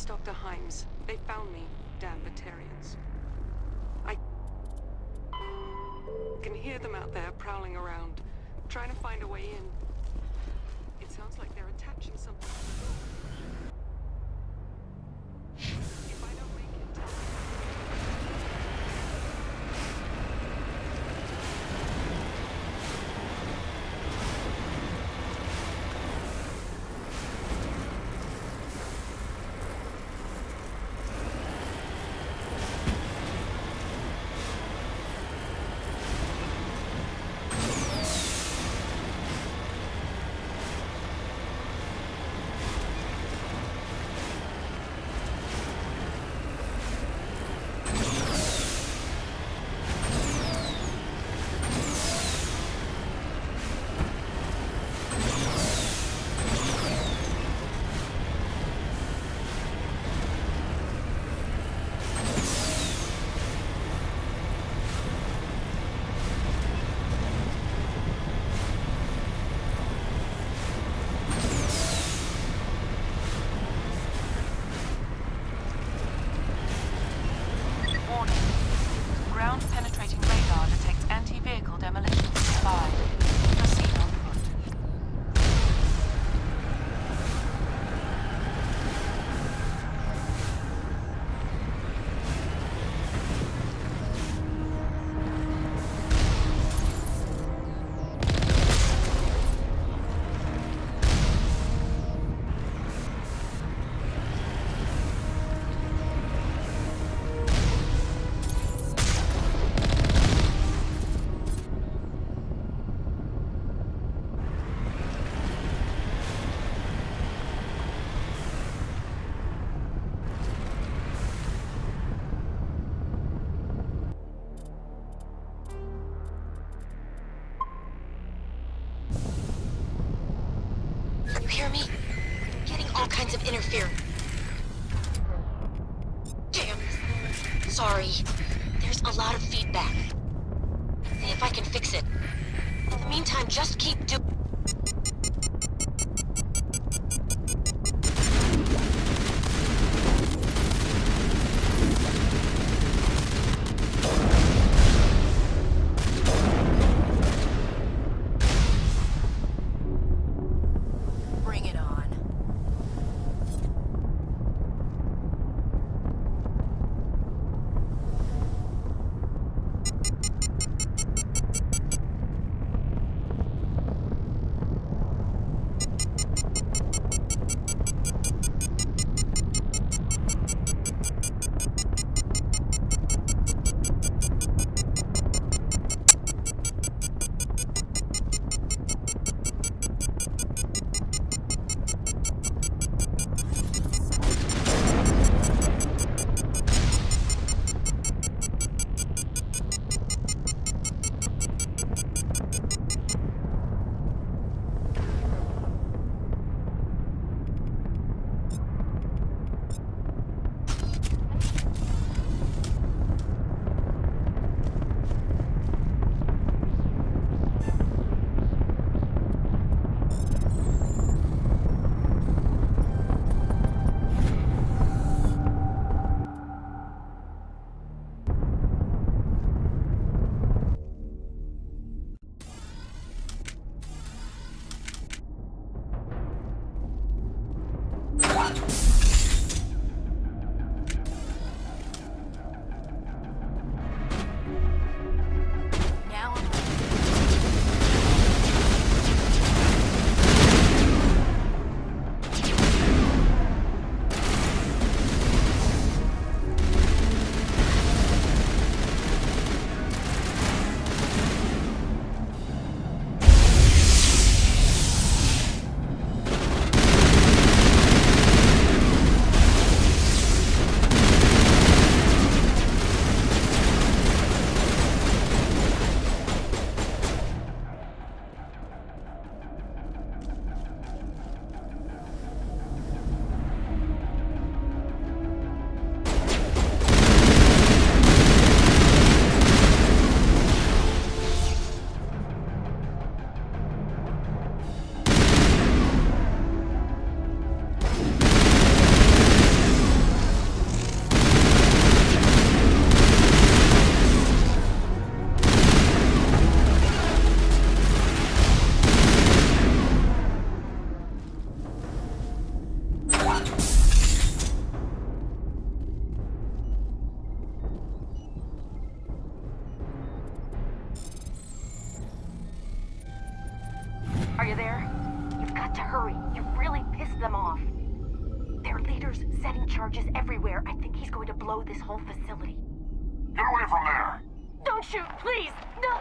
Dr. Hymes. They found me, damn Batarians. I can hear them out there prowling around, trying to find a way in. It sounds like they're attaching something. If I don't make it, tell me. You hear me? Getting all kinds of interference. Damn. Sorry. There's a lot of feedback. See if I can fix it. In the meantime, just keep doing... think he's going to blow this whole facility. Get away from there! Don't shoot, please! No!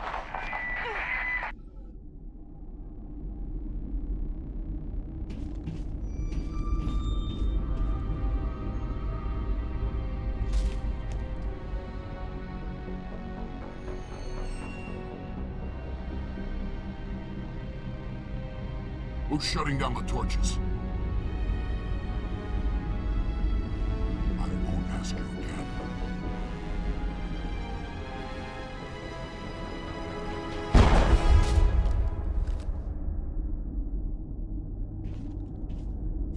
Who's shutting down the torches? I won't ask you again.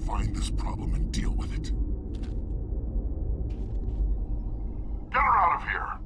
Find this problem and deal with it. Get her out of here!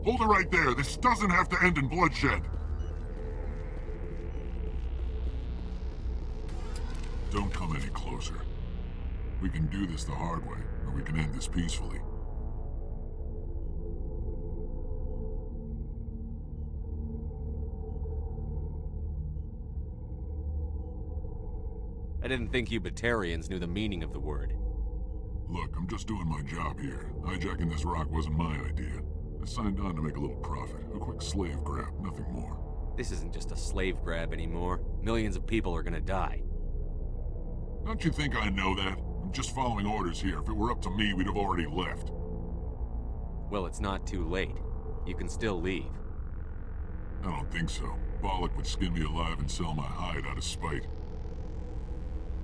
Hold it right there. This doesn't have to end in bloodshed. Don't come any closer. We can do this the hard way, or we can end this peacefully. I didn't think you Batarians knew the meaning of the word. Look, I'm just doing my job here. Hijacking this rock wasn't my idea. I signed on to make a little profit. A quick slave grab, nothing more. This isn't just a slave grab anymore. Millions of people are gonna die. Don't you think I know that? I'm just following orders here. If it were up to me, we'd have already left. Well, it's not too late. You can still leave. I don't think so. Balak would skin me alive and sell my hide out of spite.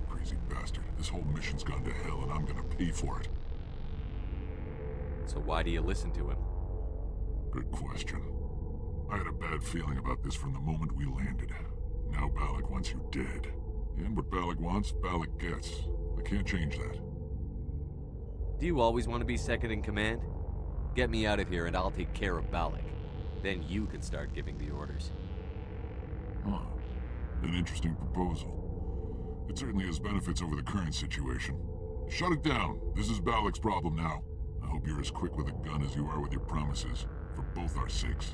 Crazy bastard. This whole mission's gone to hell and I'm gonna pay for it. So why do you listen to him? Good question. I had a bad feeling about this from the moment we landed. Now Balak wants you dead. And what Balak wants, Balak gets. I can't change that. Do you always want to be second in command? Get me out of here and I'll take care of Balak. Then you can start giving the orders. Huh. An interesting proposal. It certainly has benefits over the current situation. Shut it down. This is Balak's problem now. I hope you're as quick with a gun as you are with your promises. For both our sakes.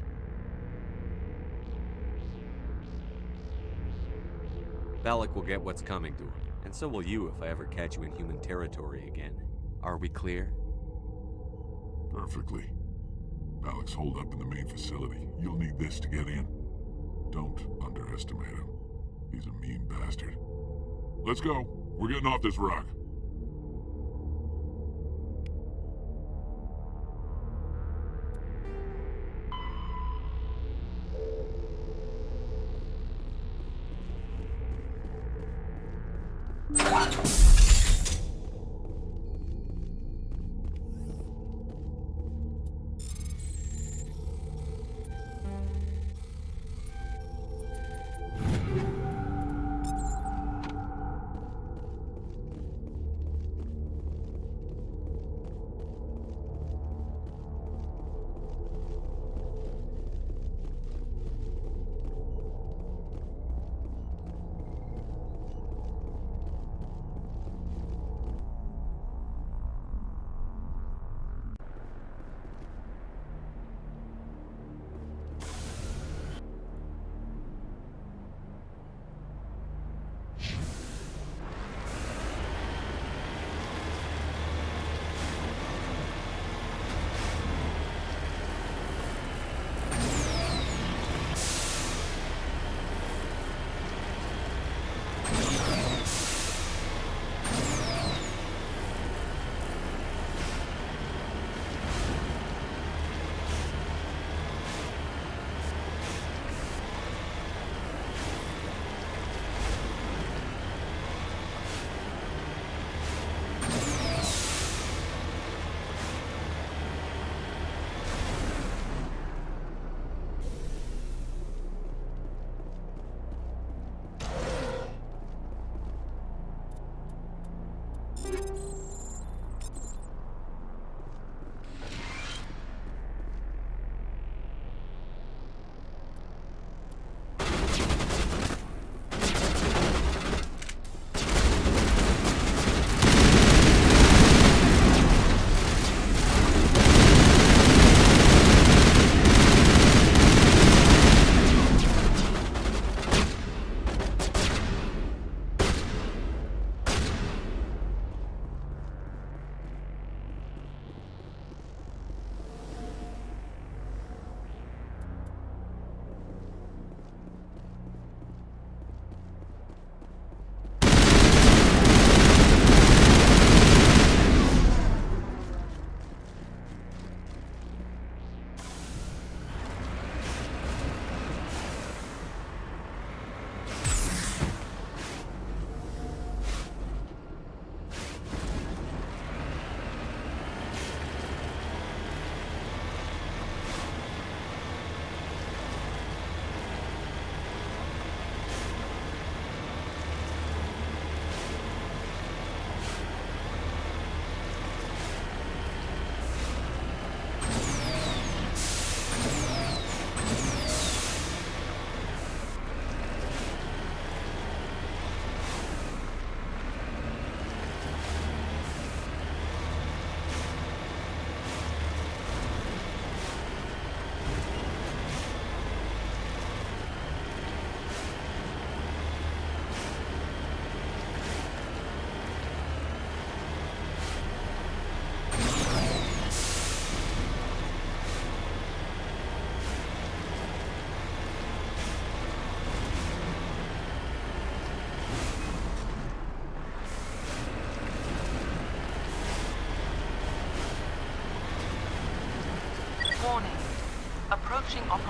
Balak will get what's coming to him. And so will you if I ever catch you in human territory again. Are we clear? Perfectly. Balak's holed up in the main facility. You'll need this to get in. Don't underestimate him. He's a mean bastard. Let's go. We're getting off this rock.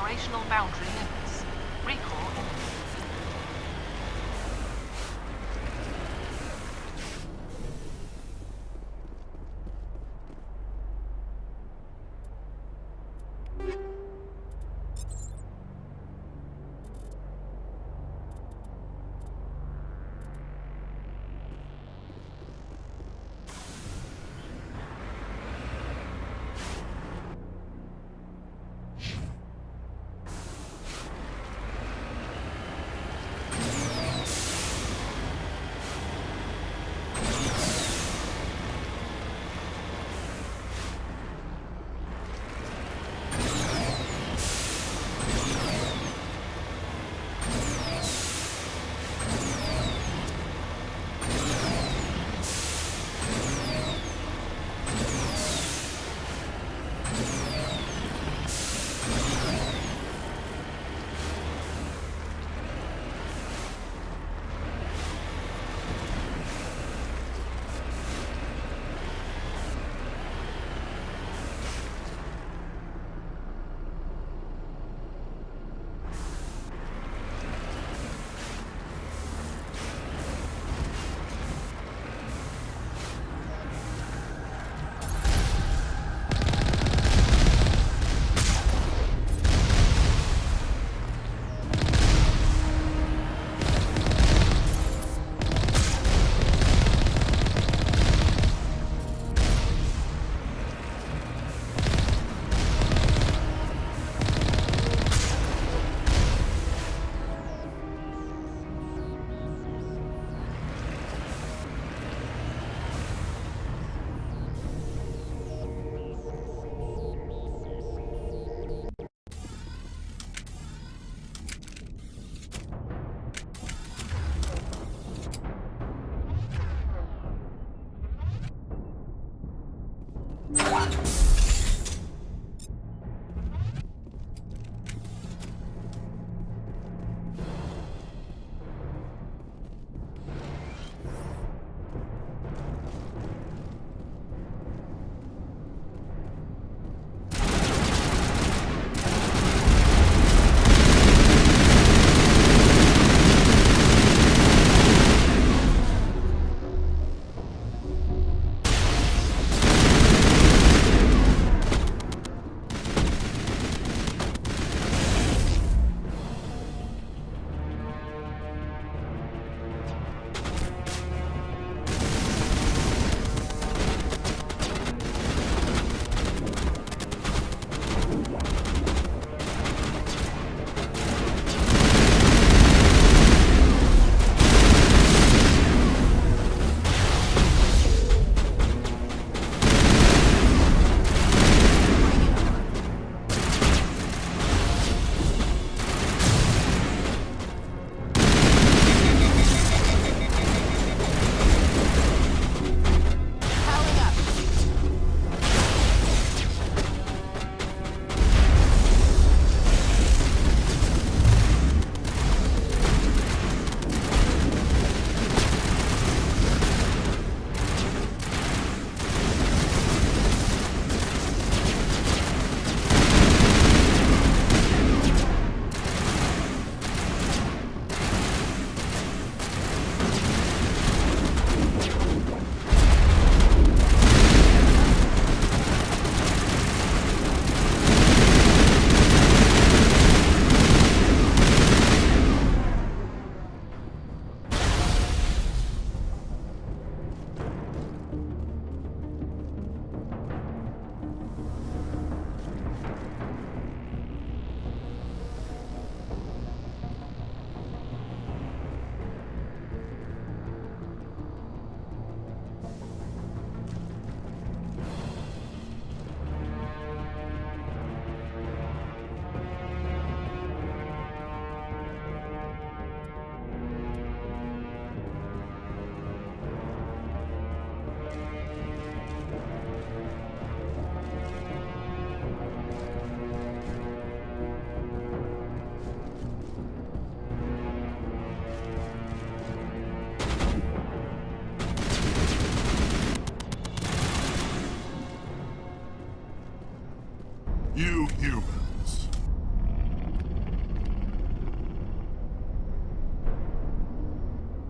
operational boundary limits. Recall imminent.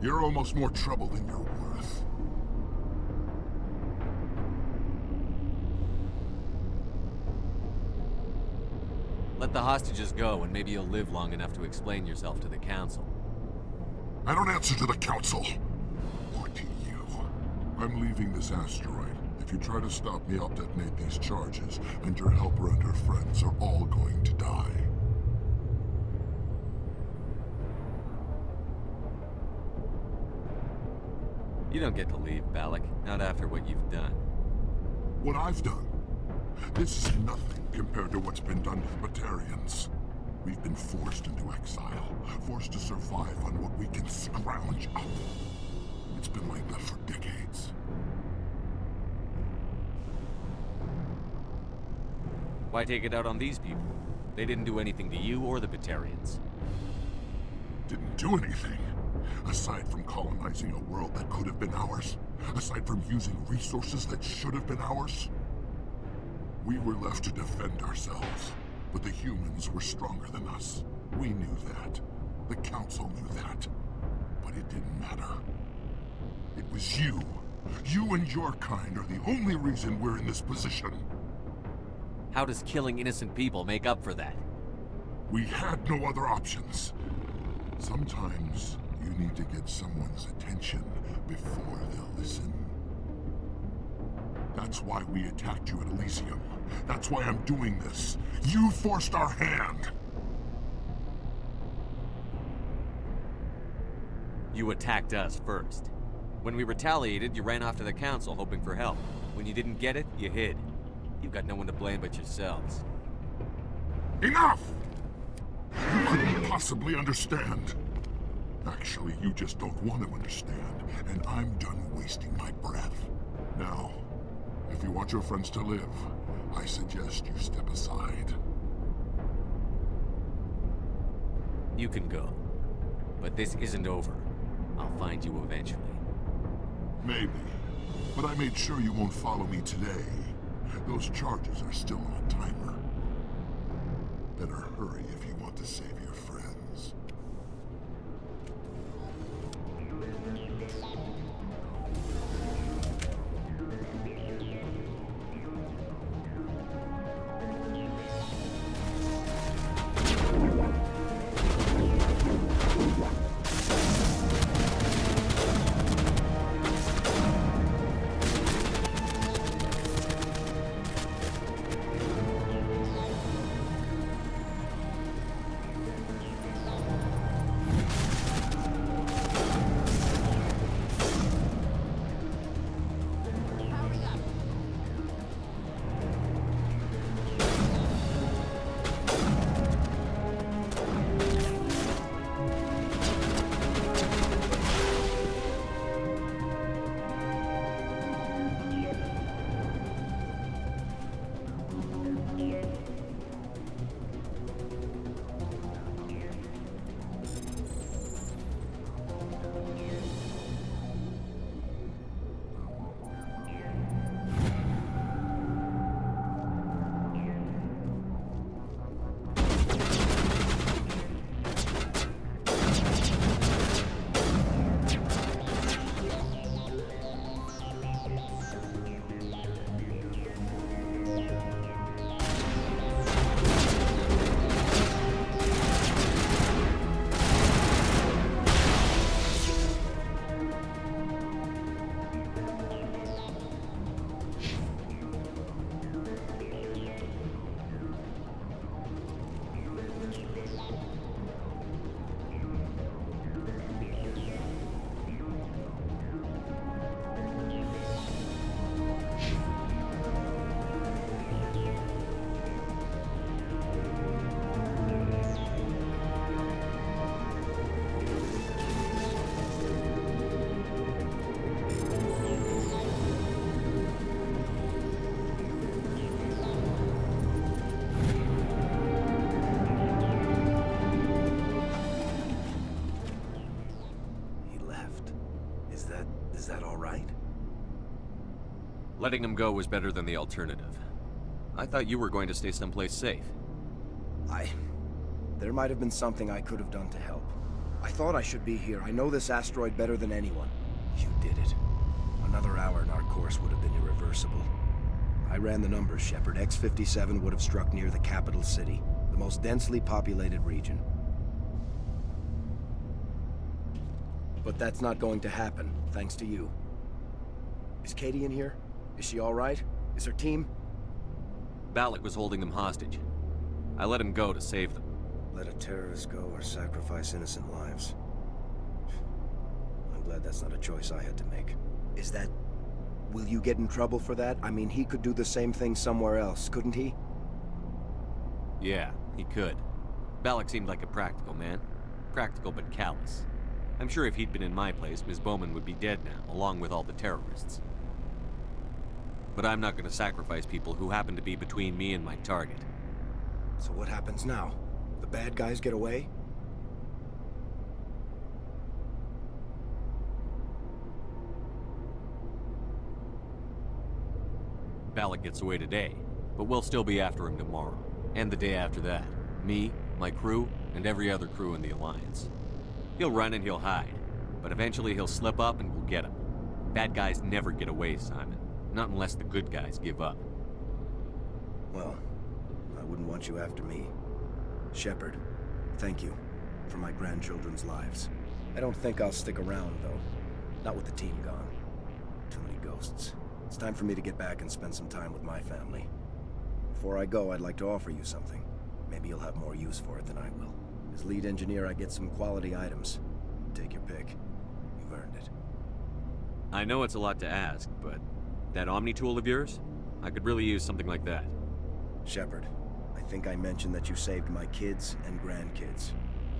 You're almost more trouble than you're worth. Let the hostages go, and maybe you'll live long enough to explain yourself to the Council. I don't answer to the Council! Or to you. I'm leaving this asteroid. If you try to stop me, I'll detonate these charges, and your helper and her friends are all going to die. You don't get to leave, Balak. Not after what you've done. What I've done? This is nothing compared to what's been done to the Batarians. We've been forced into exile, forced to survive on what we can scrounge up. It's been like that for decades. Why take it out on these people? They didn't do anything to you or the Batarians. Didn't do anything. Aside from colonizing a world that could have been ours. Aside from using resources that should have been ours. We were left to defend ourselves. But the humans were stronger than us. We knew that. The Council knew that. But it didn't matter. It was you. You and your kind are the only reason we're in this position. How does killing innocent people make up for that? We had no other options. Sometimes you need to get someone's attention before they'll listen. That's why we attacked you at Elysium. That's why I'm doing this. You forced our hand! You attacked us first. When we retaliated, you ran off to the Council hoping for help. When you didn't get it, you hid. You've got no one to blame but yourselves. Enough! You couldn't possibly understand. Actually, you just don't want to understand, and I'm done wasting my breath. Now, if you want your friends to live, I suggest you step aside. You can go. But this isn't over. I'll find you eventually. Maybe. But I made sure you won't follow me today. Those charges are still on a timer. Better hurry if you want to save your friends. Is that all right? Letting him go was better than the alternative. I thought you were going to stay someplace safe. There might have been something I could have done to help. I thought I should be here. I know this asteroid better than anyone. You did it. Another hour and our course would have been irreversible. I ran the numbers, Shepard. X57 would have struck near the capital city, the most densely populated region. But that's not going to happen, thanks to you. Is Katie in here? Is she all right? Is her team? Balak was holding them hostage. I let him go to save them. Let a terrorist go or sacrifice innocent lives. I'm glad that's not a choice I had to make. Is that... Will you get in trouble for that? I mean, he could do the same thing somewhere else, couldn't he? Yeah, he could. Balak seemed like a practical man. Practical but callous. I'm sure if he'd been in my place, Ms. Bowman would be dead now, along with all the terrorists. But I'm not going to sacrifice people who happen to be between me and my target. So what happens now? The bad guys get away? Balak gets away today, but we'll still be after him tomorrow. And the day after that. Me, my crew, and every other crew in the Alliance. He'll run and he'll hide, but eventually he'll slip up and we'll get him. Bad guys never get away, Simon. Not unless the good guys give up. Well, I wouldn't want you after me. Shepard, thank you for my grandchildren's lives. I don't think I'll stick around, though. Not with the team gone. Too many ghosts. It's time for me to get back and spend some time with my family. Before I go, I'd like to offer you something. Maybe you'll have more use for it than I will. As lead engineer, I get some quality items. Take your pick. You've earned it. I know it's a lot to ask, but that Omni Tool of yours? I could really use something like that. Shepard, I think I mentioned that you saved my kids and grandkids.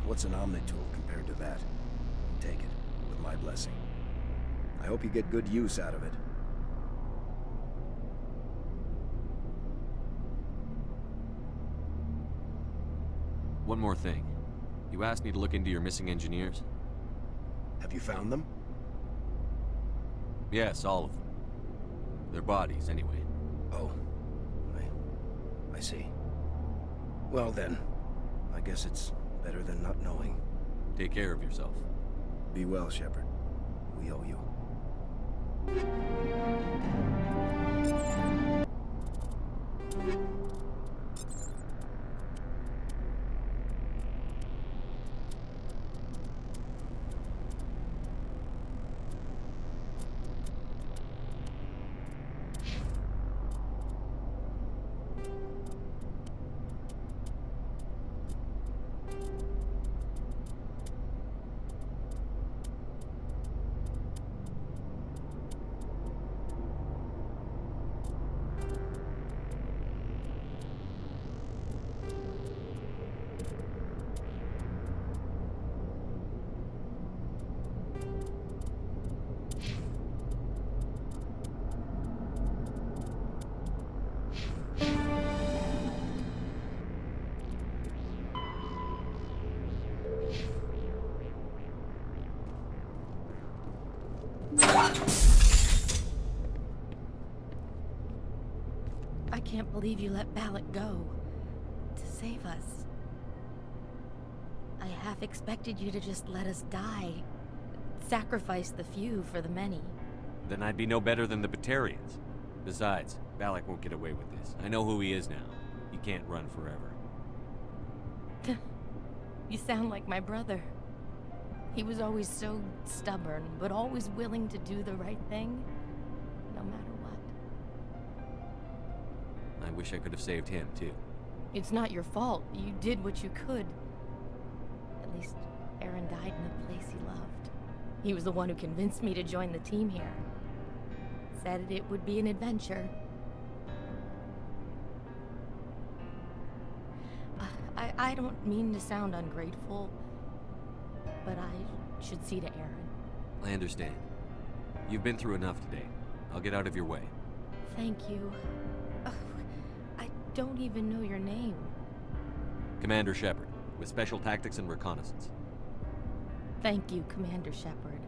What's an Omni Tool compared to that? Take it, with my blessing. I hope you get good use out of it. One more thing. You asked me to look into your missing engineers? Have you found them? Yes, all of them. Their bodies, anyway. Oh. I see. Well then, I guess it's better than not knowing. Take care of yourself. Be well, Shepard. We owe you. I can't believe you let Balak go. To save us. I half expected you to just let us die. Sacrifice the few for the many. Then I'd be no better than the Batarians. Besides, Balak won't get away with this. I know who he is now. He can't run forever. You sound like my brother. He was always so stubborn, but always willing to do the right thing, no matter what. I wish I could have saved him, too. It's not your fault. You did what you could. At least, Aaron died in a place he loved. He was the one who convinced me to join the team here. Said it would be an adventure. I don't mean to sound ungrateful, but I should see to Aaron. I understand. You've been through enough today. I'll get out of your way. Thank you. I don't even know your name. Commander Shepard, with Special Tactics and Reconnaissance. Thank you, Commander Shepard.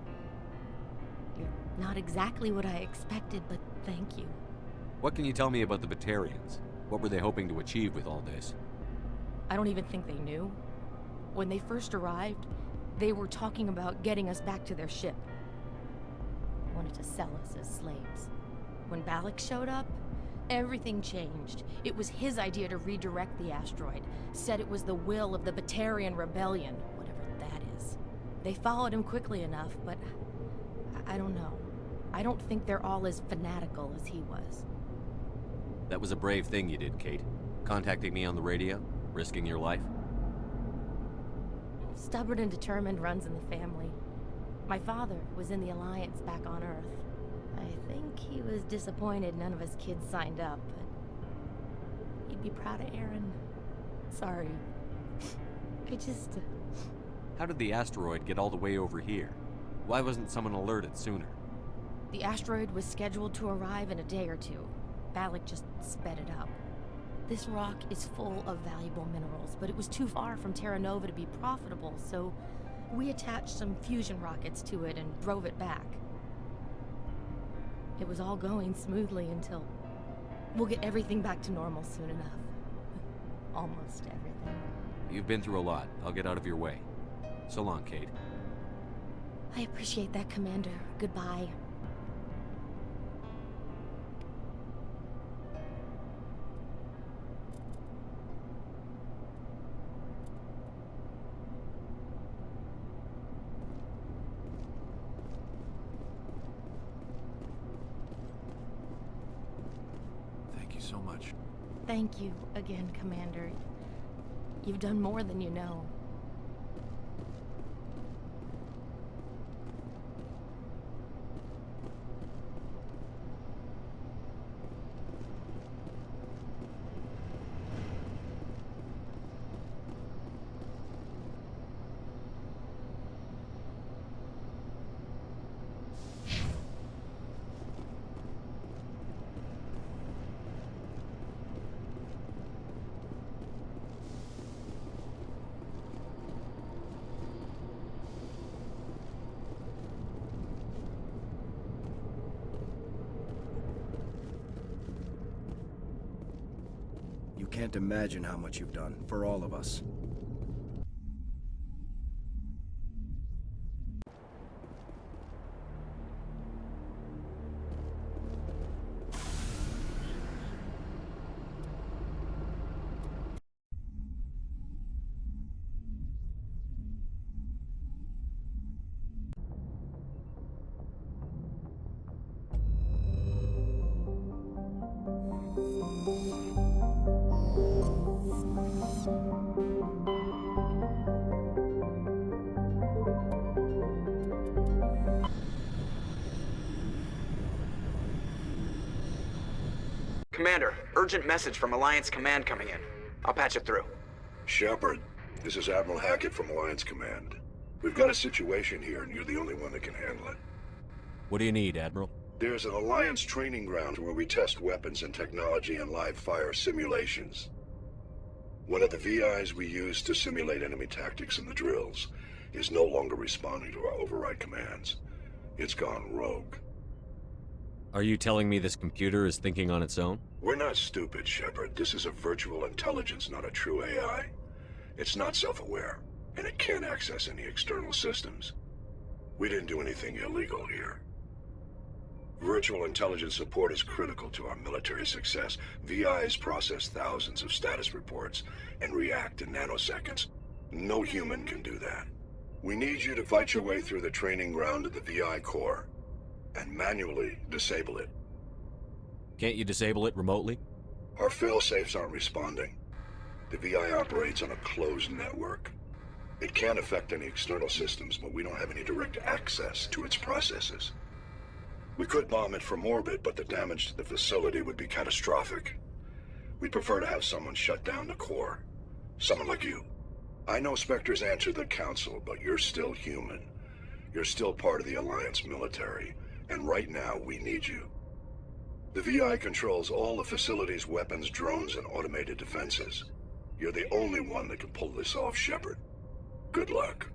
You're not exactly what I expected, but thank you. What can you tell me about the Batarians? What were they hoping to achieve with all this? I don't even think they knew. When they first arrived, They were talking about getting us back to their ship. They wanted to sell us as slaves. When Balak showed up, everything changed. It was his idea to redirect the asteroid. Said it was the will of the Batarian rebellion, whatever that is. They followed him quickly enough, but I don't know. I don't think they're all as fanatical as he was. That was a brave thing you did, Kate. Contacting me on the radio, risking your life. Stubborn and determined runs in the family. My father was in the Alliance back on Earth. I think he was disappointed none of his kids signed up, but he'd be proud of Aaron. Sorry. I just... How did the asteroid get all the way over here? Why wasn't someone alerted sooner? The asteroid was scheduled to arrive in a day or two. Balak just sped it up. This rock is full of valuable minerals, but it was too far from Terra Nova to be profitable, so we attached some fusion rockets to it and drove it back. It was all going smoothly until... We'll get everything back to normal soon enough. Almost everything. You've been through a lot. I'll get out of your way. So long, Kate. I appreciate that, Commander. Goodbye. Thank you so much. Thank you again, Commander. You've done more than you know. You can't imagine how much you've done, for all of us. Commander, urgent message from Alliance Command coming in. I'll patch it through. Shepard, this is Admiral Hackett from Alliance Command. We've got a situation here, and you're the only one that can handle it. What do you need, Admiral? There's an Alliance training ground where we test weapons and technology in live fire simulations. One of the VIs we use to simulate enemy tactics in the drills is no longer responding to our override commands. It's gone rogue. Are you telling me this computer is thinking on its own? We're not stupid, Shepard. This is a virtual intelligence, not a true AI. It's not self-aware, and it can't access any external systems. We didn't do anything illegal here. Virtual intelligence support is critical to our military success. VIs process thousands of status reports and react in nanoseconds. No human can do that. We need you to fight your way through the training ground of the VI core and manually disable it. Can't you disable it remotely? Our fail-safes aren't responding. The VI operates on a closed network. It can't affect any external systems, but we don't have any direct access to its processes. We could bomb it from orbit, but the damage to the facility would be catastrophic. We'd prefer to have someone shut down the core. Someone like you. I know Spectres answer the Council, but you're still human. You're still part of the Alliance military, and right now we need you. The VI controls all the facility's weapons, drones, and automated defenses. You're the only one that can pull this off, Shepard. Good luck.